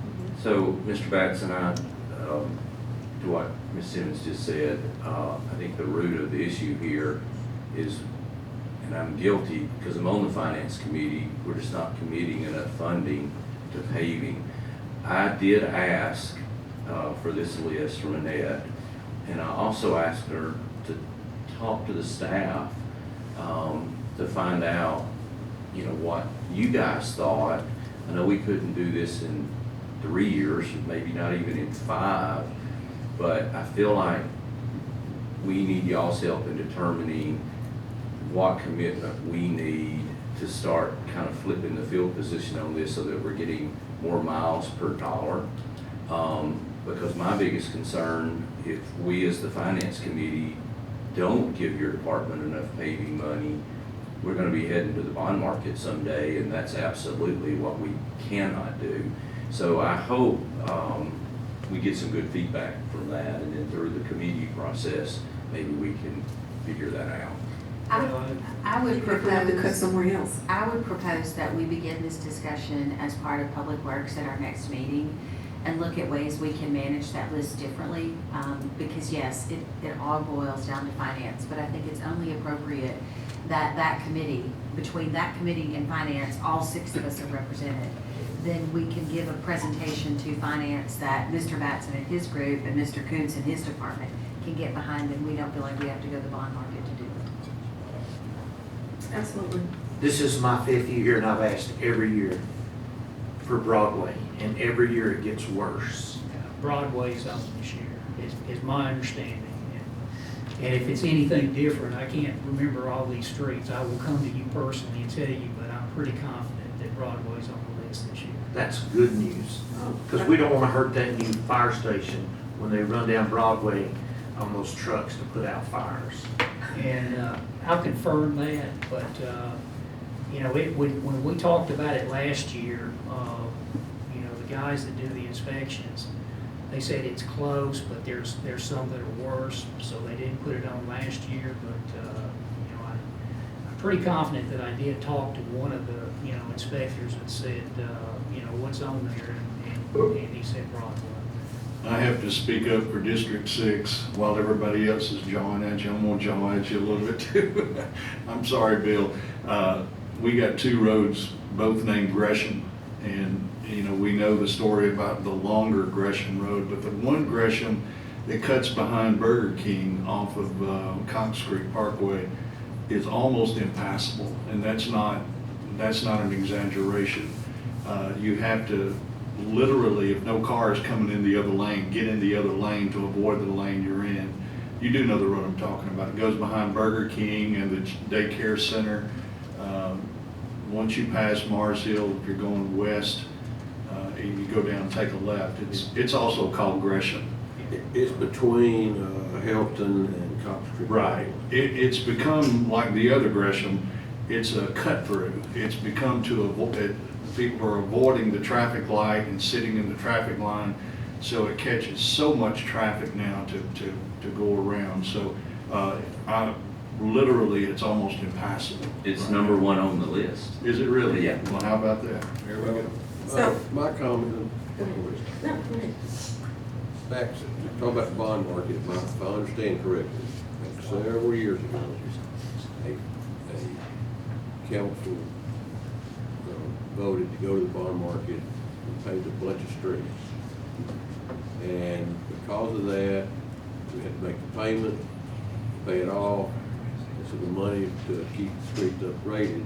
So, Mr. Batson, to what Ms. Simmons just said, I think the root of the issue here is, and I'm guilty because I'm on the finance committee, we're just not committing enough funding to paving. I did ask for this list from Annette, and I also asked her to talk to the staff to find out, what you guys thought. I know we couldn't do this in 3 years, maybe not even in 5, but I feel like we need y'all's help in determining what commitment we need to start kind of flipping the field position on this so that we're getting more miles per dollar. Because my biggest concern, if we as the finance committee don't give your department enough paving money, we're gonna be heading to the bond market someday, and that's absolutely what we cannot do. So I hope we get some good feedback from that, and then through the committee process, maybe we can figure that out.
I would
If we have to cut
propose,
somewhere else.
I would propose that we begin this discussion as part of Public Works at our next meeting and look at ways we can manage that list differently. Because yes, it all boils down to finance, but I think it's only appropriate that that committee, between that committee and finance, all 6 of us are represented. Then we can give a presentation to finance that Mr. Batson and his group and Mr. Coons and his department can get behind, and we don't feel like we have to go to the bond market to do it.
Absolutely.
This is my 5th year, and I've asked every year for Broadway, and every year it gets worse.
Broadway's on this year, is my understanding. And if it's anything different, I can't remember all these streets. I will come to you personally and tell you, but I'm pretty confident that Broadway's on the list this year.
That's good news, because we don't want to hurt that new fire station when they run down Broadway on those trucks to put out fires.
And I'll confirm that, but, you know, when we talked about it last year, you know, the guys that do the inspections, they said it's close, but there's some that are worse, so they didn't put it on last year, but, you know, I'm pretty confident that I did talk to one of the, you know, inspectors that said, you know, what's on there, and he said Broadway.
I have to speak up for District 6 while everybody else is jawing at you. I'm gonna jaw at you a little bit too. I'm sorry, Bill. We got two roads, both named Gresham. And, you know, we know the story about the longer Gresham Road, but the one Gresham that cuts behind Burger King off of Cox Creek Parkway is almost impassable. And that's not an exaggeration. You have to literally, if no car is coming in the other lane, get in the other lane to avoid the lane you're in. You do know the road I'm talking about. It goes behind Burger King and the daycare center. Once you pass Mars Hill, if you're going west, and you go down and take a left, it's also called Gresham.
It's between Helton and Cox Creek.
Right. It's become like the other Gresham. It's a cut through. It's become to avoid, people are avoiding the traffic light and sitting in the traffic line. So it catches so much traffic now to go around. So literally, it's almost impassable.
It's
right
number
now.
one on the list.
Is it really?
Yeah.
Well, how about that? There we go.
So-
My comment,
No, go ahead.
back, talking about the bond market, if I understand correctly, several years ago, a council voted to go to the bond market and pave a bunch of streets. And because of that, we had to make the payment, pay it off, and so the money to keep the streets upgraded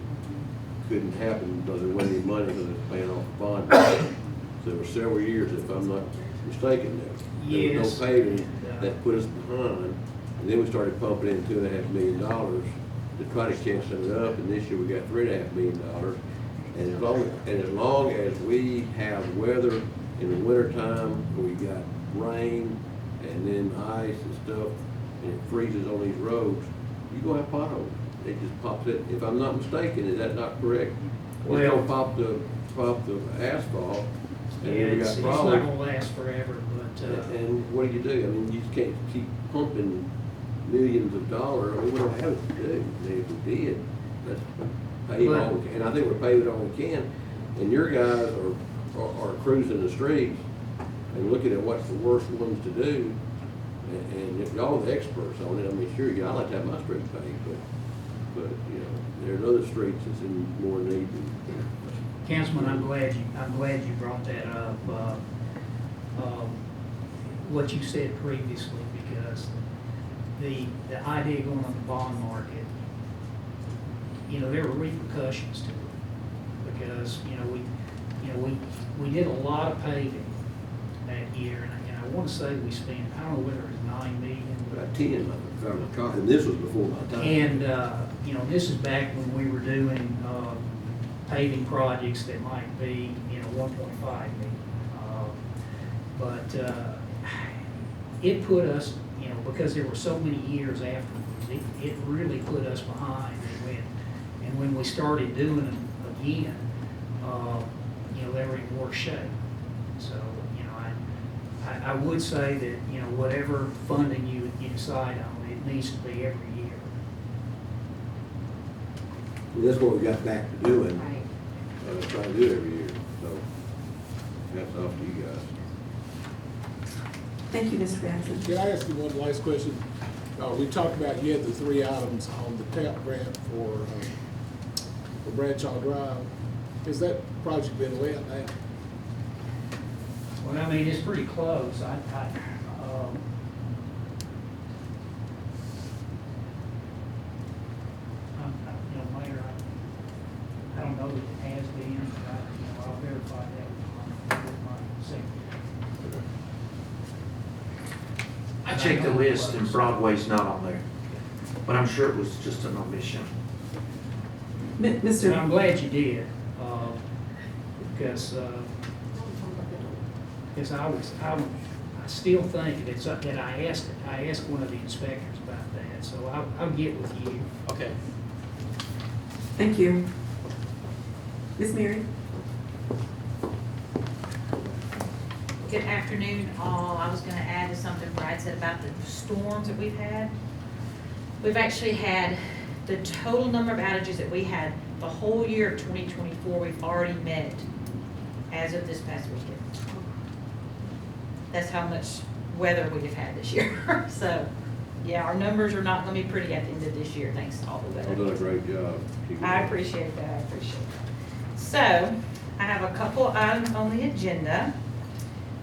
couldn't happen because there wasn't any money because it was paying off the bond market. So there were several years, if I'm not mistaken, there was no paving that put us behind. And then we started pumping in $2.5 million to try to catch it up, and this year we got $3.5 million. And as long as we have weather in the wintertime, we got rain and then ice and stuff, and it freezes on these roads, you're gonna have potholes. It just pops it. If I'm not mistaken, is that not correct? It's gonna pop the asphalt, and then we got
It's not
problems.
gonna last forever, but,
And what do? I mean, you just can't keep pumping millions of dollars. I mean, we don't have it to do. I mean, if we did, let's pave all we can. And I think we're paving all we can. And your guys are cruising the streets and looking at what's the worst ones to do. And if y'all are the experts on it, I mean, sure, I like to have my streets paved, but, you know, there's other streets that's in more need than.
Councilman, I'm glad you brought that up. What you said previously, because the idea going on the bond market, you know, there were repercussions to it. Because, we did a lot of paving that year, and I want to say we spent, I don't know whether it was 9 million.
About 10, if I recall, and this was before my time.
And, this is back when we were doing, paving projects that might be, 1.5 million. But it put us, because there were so many years afterwards, it really put us behind. And when we started doing them again, they were in worse shape. So, I would say that, whatever funding you decide on, it needs to be every year.
Well, that's what we got back to doing.
Right.
Trying to do it every year, so hats off to you guys.
Thank you, Mr. Batson.
Can I ask you one last question? We talked about, you had the 3 items on the TAP grant for Bradshaw Drive. Has that project been let now?
Well, I mean, it's pretty close. Mayor, I don't know that it has been, but I'll verify that with my secretary.
I checked the list and Broadway's not on there, but I'm sure it was just an omission.
And
Mr.
I'm glad you did, because I still think it's up that I asked one of the inspectors about that, so I'll get with you.
Okay.
Thank you. Ms. Mary?
Good afternoon, all. I was gonna add to something Brad said about the storms that we've had. We've actually had the total number of outages that we had the whole year of 2024, we've already met as of this past weekend. That's how much weather we have had this year. So, yeah, our numbers are not gonna be pretty at the end of this year, thanks to all the weather.
Y'all done a great job. Keep it
I
up.
appreciate that. So, I have a couple items on the agenda.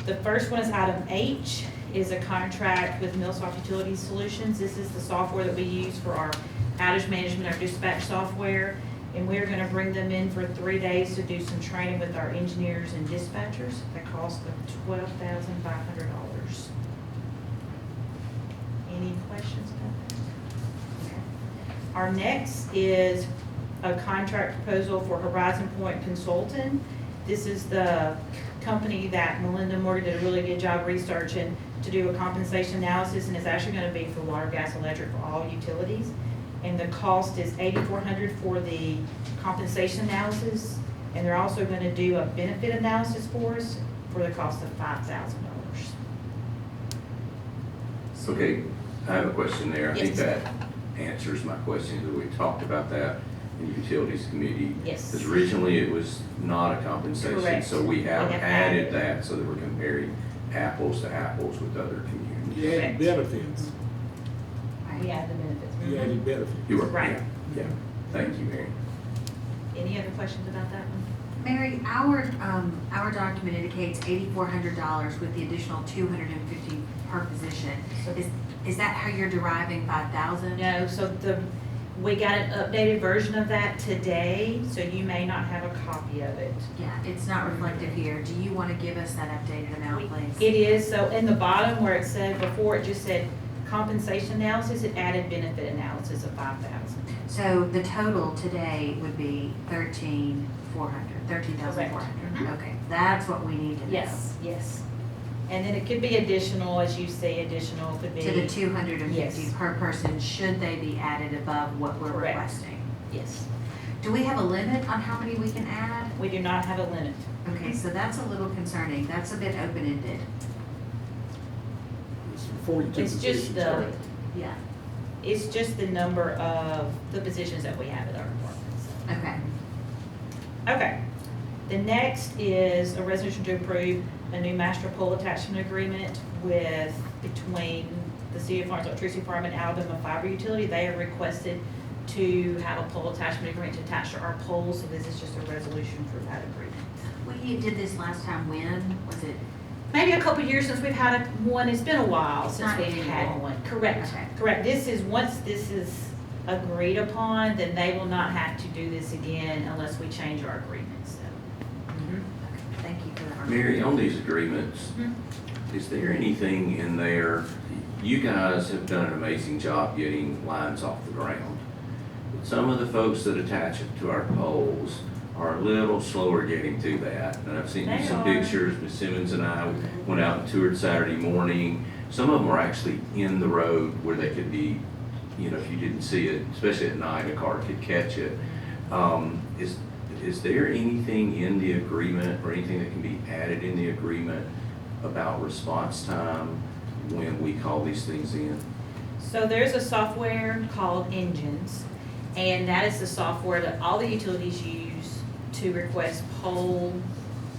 The first one is item H, is a contract with Millsoft Utility Solutions. This is the software that we use for our outage management, our dispatch software. And we're gonna bring them in for 3 days to do some training with our engineers and dispatchers. That cost them $12,500. Any questions about that? Okay. Our next is a contract proposal for Horizon Point Consulting. This is the company that Melinda Morgan did a really good job researching to do a compensation analysis, and it's actually gonna be for water, gas, electric, for all utilities. And the cost is $8,400 for the compensation analysis, and they're also gonna do a benefit analysis for us for the cost of $5,000.
Okay, I have a question there. I think
Yes.
that answers my question, that we talked about that in the Utilities Committee.
Yes.
Because originally it was not a compensation,
Correct.
so we have
We have
added
added.
that so that we're comparing apples to apples with other communities.
You added
Correct.
benefits.
We add the benefits.
You added benefits.
You were,
Right.
yeah, yeah. Thank you, Mary.
Any other questions about that one?
Mary, our document indicates $8,400 with the additional $250 per position. Is that how you're deriving 5,000?
No, so we got an updated version of that today, so you may not have a copy of it.
Yeah, it's not reflected here. Do you want to give us that updated amount, please?
It is, so in the bottom where it said, before it just said compensation analysis, it added benefit analysis of 5,000.
So the total today would be 13,400.
Mhm.
Okay, that's what we need to know.
Yes, yes. And then it could be additional, as you say, additional could be.
To the 250
Yes.
per person, should they be added above what we're
Correct.
requesting?
Yes.
Do we have a limit on how many we can add?
We do not have a limit.
Okay, so that's a little concerning. That's a bit open-ended.
It's for 42
It's just
positions,
the,
correct?
Yeah.
it's just the number of the positions that we have at our departments.
Okay.
Okay. The next is a resolution to approve a new master pole attachment agreement between the City of Florence Electricity Department and Alabama Fiber Utility. They have requested to have a pole attachment agreement to attach to our poles, so this is just a resolution for that agreement.
We did this last time, when? Was it?
Maybe a couple years since we've had one. It's been a while since
Not
we've had
annual.
one. Correct,
Okay.
correct. This is, once this is agreed upon, then they will not have to do this again unless we change our agreement, so.
Okay, thank you for that.
Mary, on these agreements,
Mhm.
is there anything in there, you guys have done an amazing job getting lines off the ground. But some of the folks that attach it to our poles are a little slower getting to that. And I've seen
They
some
are.
pictures, Ms. Simmons and I went out and toured Saturday morning. Some of them are actually in the road where they could be, you know, if you didn't see it, especially at night, a car could catch it. Is there anything in the agreement or anything that can be added in the agreement about response time when we call these things in?
So there's a software called Engines, and that is the software that all the utilities use to request pole,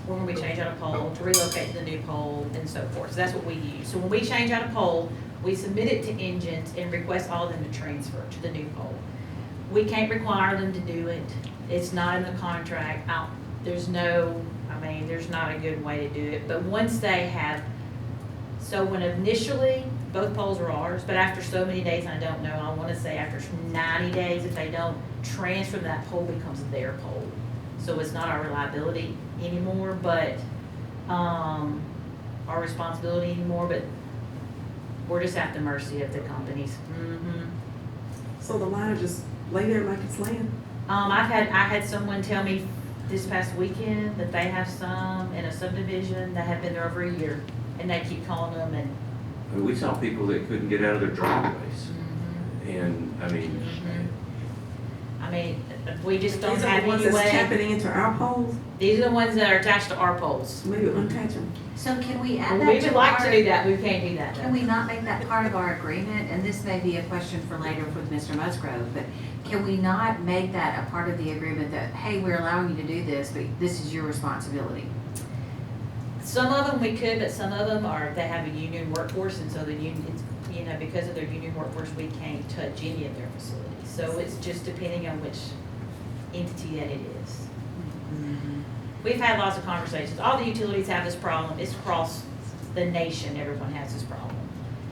or when we change out a pole, to relocate to the new pole, and so forth. So that's what we use. So when we change out a pole, we submit it to Engines and request all of them to transfer to the new pole. We can't require them to do it. It's not in the contract. There's not a good way to do it. But once they have, so when initially, both poles are ours, but after so many days, I don't know, I want to say after 90 days, if they don't transfer, that pole becomes their pole. So it's not our reliability anymore, but, our responsibility anymore, but we're just at the mercy of the companies.
So the line will just lay there like it's laying?
I had someone tell me this past weekend that they have some in a subdivision that have been there over a year. and they keep calling them and.
I mean, we saw people that couldn't get out of their driveways. And, I mean,
I mean, we just don't
These are
have
the ones
any
that's
way.
tapping into our poles,
These are the ones that are attached to our poles.
maybe unattach them.
So can we add
We
that
would
to
like to
our,
do that, we can't do that though.
can we not make that part of our agreement? And this may be a question for later with Mr. Musgrove, but can we not make that a part of the agreement that, hey, we're allowing you to do this, but this is your responsibility?
Some of them we could, but some of them are, they have a union workforce, and so the unions, you know, because of their union workforce, we can't touch any of their facilities. So it's just depending on which entity that it is. We've had lots of conversations. All the utilities have this problem. It's across the nation, everyone has this problem.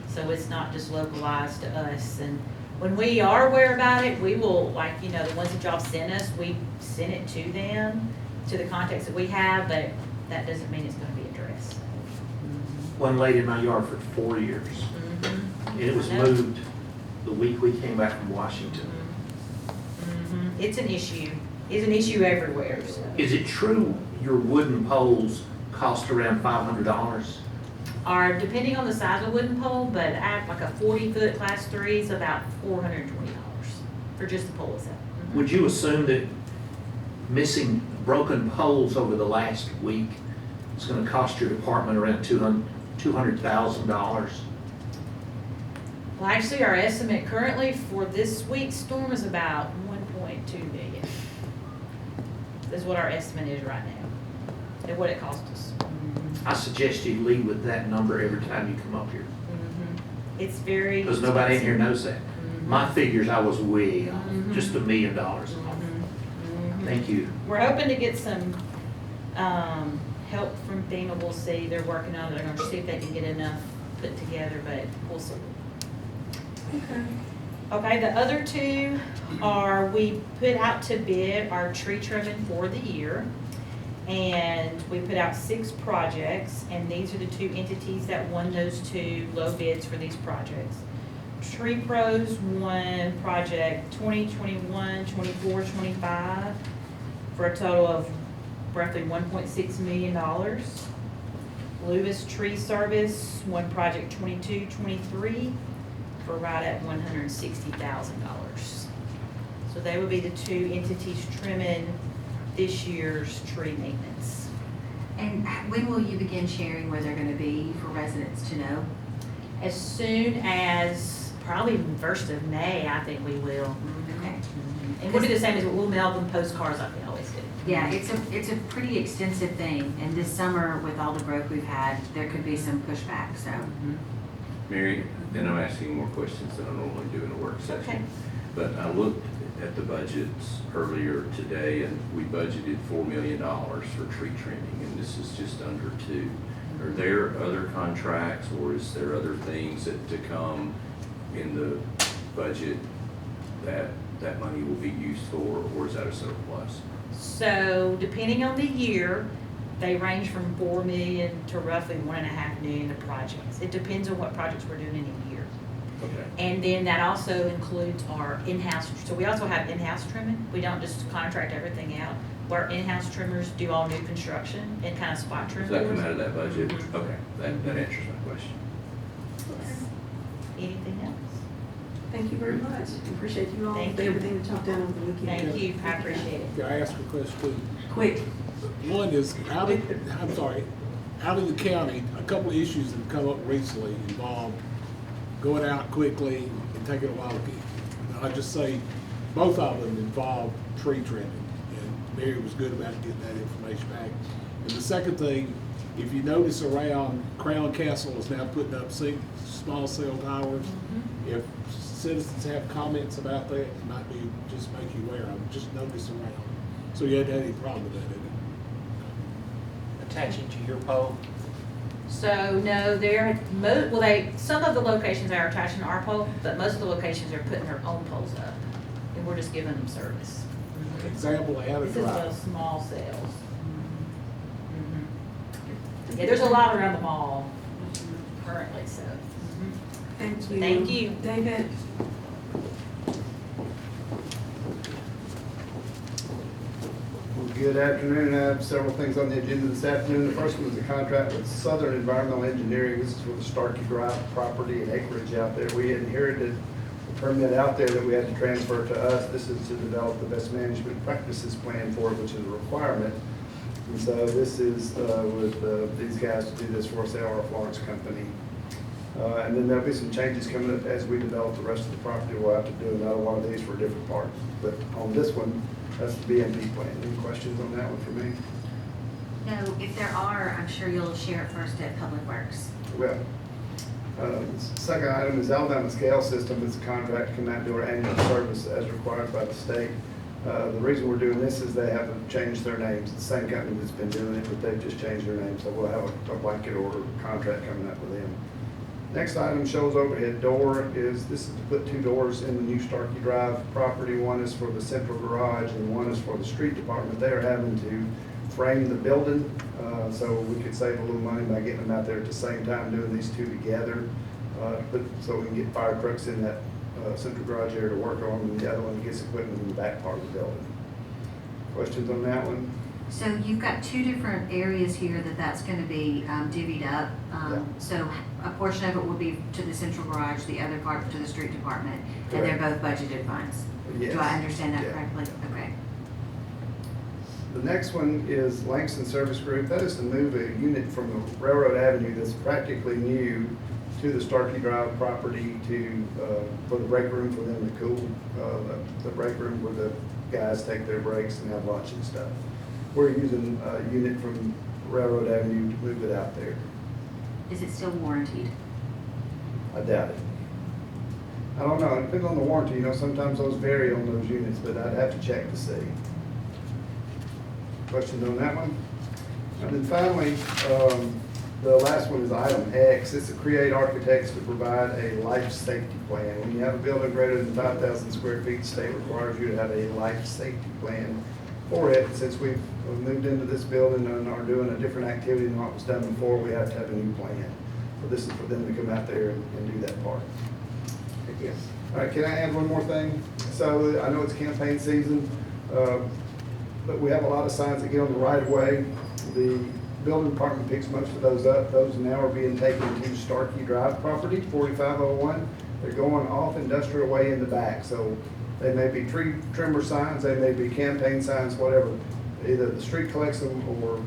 So it's not just localized to us. And when we are aware about it, we will, like, you know, the ones that y'all sent us, we send it to them, to the contacts that we have, but that doesn't mean it's gonna be addressed.
One laid in my yard for 4 years, and it was
I know.
moved the week we came back from Washington.
It's an issue. It's an issue everywhere, so.
Is it true your wooden poles cost around $500?
Are, depending on the size of wooden pole, but I have like a 40-foot class 3 is about $420 for just the pole itself.
Would you assume that missing broken poles over the last week is gonna cost your department around $200,000?
Well, actually, our estimate currently for this week's storm is about 1.2 million. That's what our estimate is right now, and what it cost us.
I suggest you lead with that number every time you come up here,
It's very.
because nobody in here knows that.
Mhm.
My figures, I was way off, just $1 million off.
Mhm.
Thank you.
We're hoping to get some, help from FEMA. We'll see. They're working on it. They're gonna see if they can get enough put together, but we'll see.
Okay.
Okay, the other two are, we put out to bid our tree trimming for the year. And we put out 6 projects, and these are the 2 entities that won those 2 low bids for these projects. Tree Pros won project 2021, 24, 25 for a total of roughly $1.6 million. Lewis Tree Service won project 22, 23 for right at $160,000. So they would be the 2 entities trimming this year's tree maintenance.
And when will you begin sharing where they're gonna be for residents to know?
As soon as, probably 1st of May, I think we will.
Okay.
And we'll do the same as, we'll mail them postcards like we always do.
Yeah, it's a pretty extensive thing, and this summer, with all the growth we've had, there could be some pushback, so.
Mary, then I'm asking more questions than I normally do in a work
Okay.
session. But I looked at the budgets earlier today, and we budgeted $4 million for tree trimming, and this is just under 2. Are there other contracts, or is there other things that to come in the budget that that money will be used for, or is that a surplus?
So depending on the year, they range from 4 million to roughly 1.5 million of projects. It depends on what projects we're doing in a year.
Okay.
And then that also includes our in-house, so we also have in-house trimming. We don't just contract everything out. Our in-house trimmers do all new construction and kind of spot trim.
Does that come
for us.
out of that budget?
Mhm.
Okay, that answers my question.
Anything else?
Thank you very much. Appreciate you all,
Thank
for
you.
everything that y'all done over the weekend.
Thank you, I appreciate it.
Can I ask a question too?
Quick.
One is, out of the county, a couple of issues that have come up recently involved going out quickly and taking a while to get. I just say, both of them involved tree trimming, and Mary was good about getting that information back. And the second thing, if you notice around, Crown Castle is now putting up small cell towers. If citizens have comments about that, it might be, just make you aware of it, just notice around. So you hadn't had any problem with that, did you?
Attaching to your pole?
So no, some of the locations are attaching to our pole, but most of the locations are putting their own poles up. And we're just giving them service.
Example, how to
This is
drive.
those small cells. Yeah, there's a lot around the mall currently, so.
Thank you.
Thank you.
David?
Good afternoon. I have several things on the agenda this afternoon. The first one is a contract with Southern Environmental Engineering. This is for the Starkey Drive property and acreage out there. We inherited a permit out there that we had to transfer to us. This is to develop the best management practices plan for it, which is a requirement. And so this is with these guys to do this for us. They are a Florence company. And then there'll be some changes coming up as we develop the rest of the property. We'll have to do another one of these for a different part. But on this one, that's the BMP plan. Any questions on that one for me?
No, if there are, I'm sure you'll share it first at Public Works.
Well, second item is Alabama Scale System. It's a contract to come out and do our annual service as required by the state. The reason we're doing this is they haven't changed their names. It's the same company that's been doing it, but they've just changed their name. So we'll have a blanket order contract coming up with them. Next item shows overhead door this is to put 2 doors in the new Starkey Drive property. One is for the central garage and one is for the street department. They're having to frame the building, so we could save a little money by getting them out there at the same time, doing these 2 together. So we can get fire trucks in that central garage area to work on, and the other one gets equipment in the back part of the building. Questions on that one?
So you've got 2 different areas here that's going to be divvied up.
Yeah.
So a portion of it will be to the central garage, the other part to the street department, and they're
Correct.
both budgeted funds.
Yes.
Do I understand that
Yeah.
correctly? Okay.
The next one is Langston Service Group. That is to move a unit from the Railroad Avenue that's practically new to the Starkey Drive property for the break room for them to cool, the break room where the guys take their breaks and have lunch and stuff. We're using a unit from Railroad Avenue to move it out there.
Is it still warranted?
I doubt it. I don't know. It depends on the warranty. Sometimes those vary on those units, but I'd have to check to see. Questions on that one? And then finally, the last one is item X. It's to create architects to provide a life safety plan. When you have a building greater than 5,000 square feet, the state requires you to have a life safety plan for it. Since we've moved into this building and are doing a different activity than what was done before, we have to have a new plan. So this is for them to come out there and do that part. Yes. All right, can I add one more thing? So I know it's campaign season, but we have a lot of signs that get on the right of way. The building department picks most of those up. Those now are being taken to Starkey Drive property, 4501. They're going off Industrial Way in the back. So they may be tree trimmer signs, they may be campaign signs, whatever. Either the street collects them or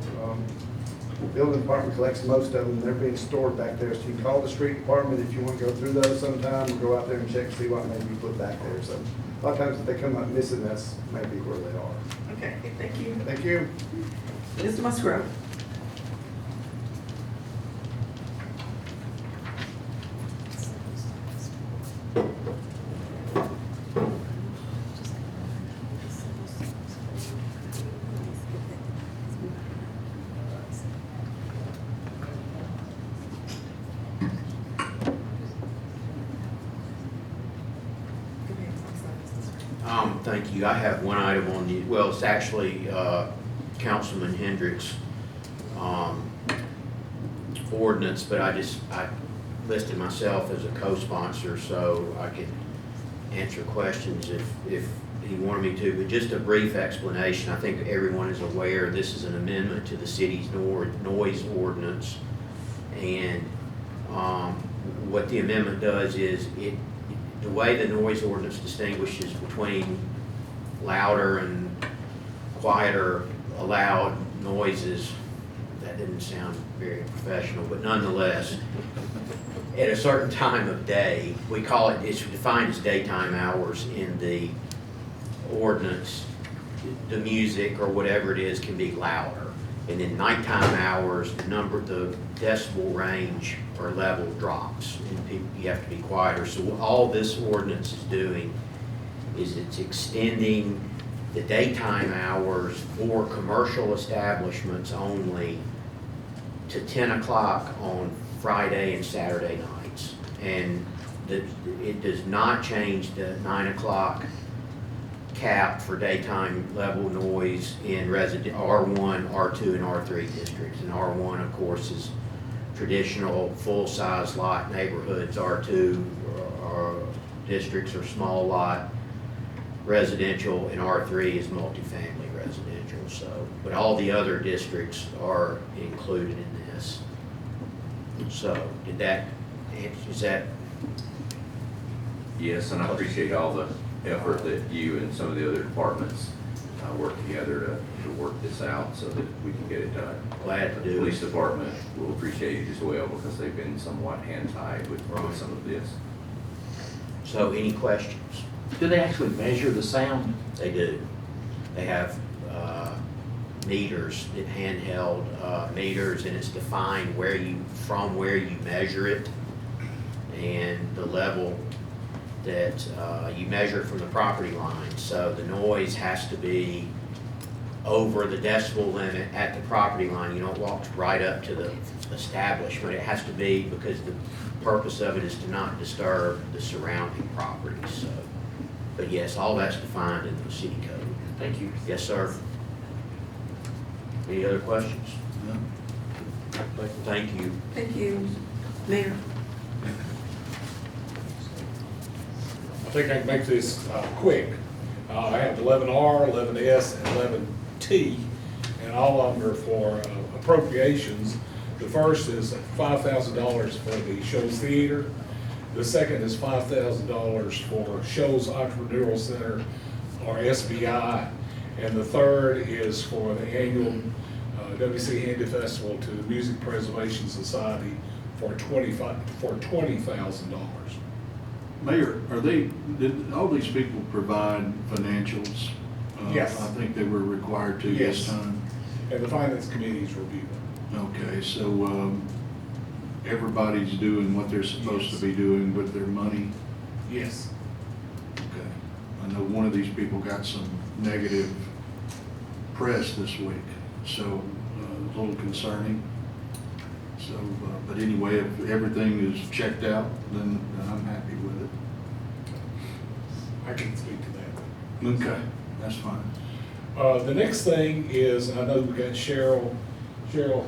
the building department collects most of them. They're being stored back there. So you can call the street department if you want to go through those sometime, or go out there and check, see what may be put back there. So a lot of times if they come up missing, that's maybe where they are.
Okay, thank you.
Thank you.
Mr. Musgrove.
Thank you. I have one item on the, well, it's actually Councilman Hendrick's ordinance, but I listed myself as a co-sponsor so I could answer questions if he wanted me to. But just a brief explanation. I think everyone is aware this is an amendment to the city's noise ordinance. And what the amendment does is the way the noise ordinance distinguishes between louder and quieter allowed noises, that didn't sound very professional, but nonetheless, at a certain time of day, we call it, it's defined as daytime hours in the ordinance, the music or whatever it is can be louder. And in nighttime hours, the decibel range or level drops, and you have to be quieter. So all this ordinance is doing is it's extending the daytime hours for commercial establishments only to 10 o'clock on Friday and Saturday nights. And it does not change the 9 o'clock cap for daytime level noise in resident R1, R2, and R3 districts. And R1, of course, is traditional full-size lot neighborhoods. R2 districts are small lot residential, and R3 is multifamily residential, so, but all the other districts are included in this. So, is that,
Yes, and I appreciate all the effort that you and some of the other departments work together to work this out so that we can get it done.
Glad to do
The
it.
police department will appreciate it as well because they've been somewhat hand-tied with some of this.
so any questions?
Do they actually measure the sound?
They do. They have meters, handheld meters, and it's defined from where you measure it, and the level that you measure it from the property line. So the noise has to be over the decibel limit at the property line. You don't walk right up to the establishment. It has to be, because the purpose of it is to not disturb the surrounding properties. So, but yes, all that's defined in the city code.
Thank you.
Yes, sir. Any other questions? Thank you.
Thank you. Mayor?
I think I can make this quick. I have 11R, 11S, and 11T, and all of them are for appropriations. The first is $5,000 for the Shows Theater. The second is $5,000 for Shows Entrepreneurial Center, or SBI. And the third is for the annual WC Handy Festival to the Music Preservation Society for $20,000.
Mayor, did all these people provide financials?
Yes.
I think they were required to this
Yes.
time.
And the Finance Committee's review them.
Okay, so everybody's doing what they're supposed to be doing with their money?
Yes.
Okay. I know one of these people got some negative press this week, so a little concerning. So, but anyway, if everything is checked out, then I'm happy with it.
I can speak to that.
Okay, that's fine.
The next thing is, I know we've got Cheryl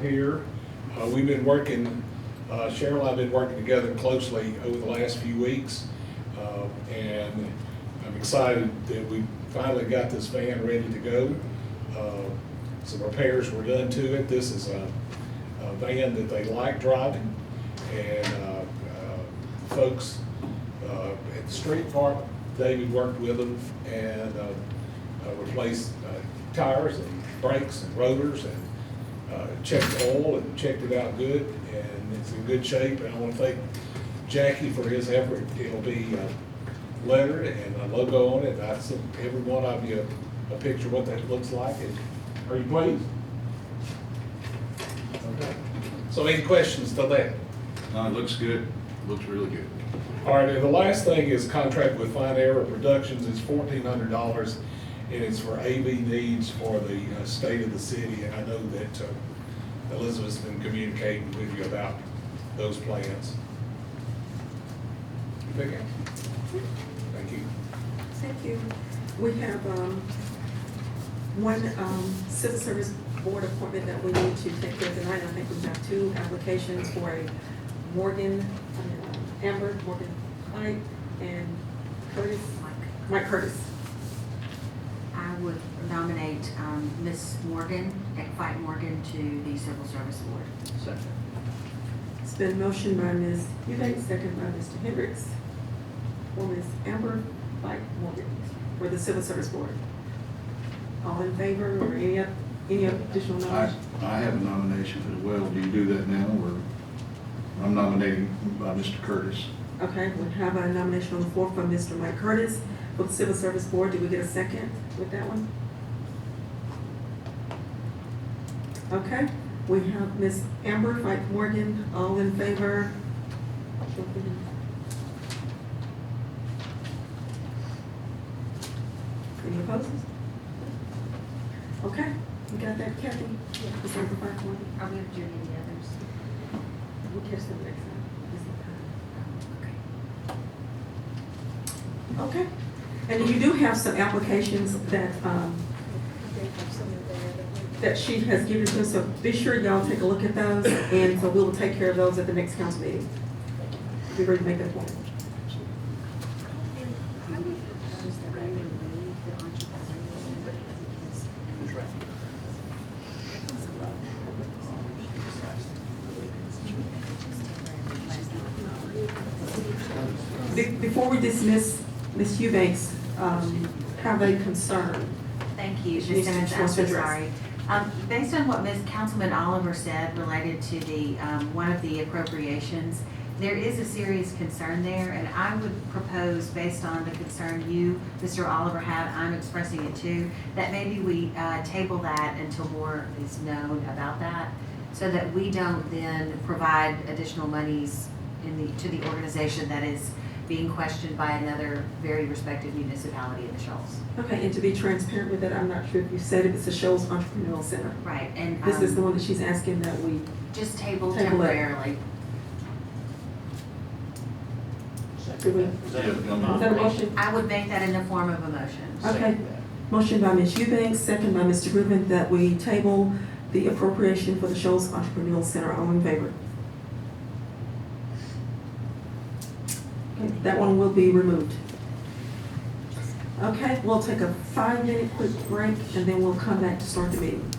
here. We've been working, Cheryl and I have been working together closely over the last few weeks. And I'm excited that we finally got this van ready to go. Some repairs were done to it. This is a van that they like driving. And folks at the street department, David worked with them and replaced tires and brakes and rotors and checked the oil and checked it out good, and it's in good shape. And I want to thank Jackie for his effort. It'll be lettered and a logo on it. I sent every one of you a picture of what that looks like. And are you pleased? Okay. So any questions to that?
No, it looks good. Looks really good.
All right, and the last thing is contract with Fine Era Productions. It's $1,400, and it's for AV needs for the state of the city. And I know that Elizabeth's been communicating with you about those plans. Thank you. Thank you.
Thank you. We have one civil service board appointment that we need to take care of tonight. I think we have two applications for a Amber Morgan White and Mike Curtis.
I would nominate Ms. Morgan, Fight Morgan, to the Civil Service Board.
Second.
It's been motioned by Ms. Eubanks, second by Mr. Hendricks, for Ms. Amber White Morgan for the Civil Service Board. All in favor, or any additional knowledge?
I have a nomination as well. Do you do that now, or I'm nominating by Mr. Curtis?
Okay, we have a nomination on the floor from Mr. Mike Curtis for the Civil Service Board. Did we get a second with that one? Okay, we have Ms. Amber Fight Morgan. All in favor? Any opposed? Okay, we got that, Kathy? Ms. Amber Fight Morgan.
Are we doing any others?
We'll catch them next time. Okay, and you do have some applications that, that she has given to us, so be sure y'all take a look at those, and so we will take care of those at the next council meeting. Be ready to make that point. before we dismiss Ms. Eubanks, have a concern.
Thank you,
She
Ms.
needs to-
Simmons,
she
I'm
wants to
so
address.
sorry. Based on what Councilman Oliver said related to the, one of the appropriations, there is a serious concern there, and I would propose, based on the concern you, Mr. Oliver, had, I'm expressing it too, that maybe we table that until more is known about that, so that we don't then provide additional monies to the organization that is being questioned by another very respected municipality in the Shoals.
Okay, and to be transparent with it, I'm not sure if you said it, it's the Shoals Entrepreneurial Center.
Right, and
This is the one that she's asking that we,
just table
Table it.
temporarily.
do we, is that a motion?
I would make that in the form of a motion.
Okay. Motion by Ms. Eubanks, second by Mr. Rubin, that we table the appropriation for the Shoals Entrepreneurial Center. All in favor? Okay, that one will be removed. Okay, we'll take a 5-minute quick break and then we'll come back to start the meeting.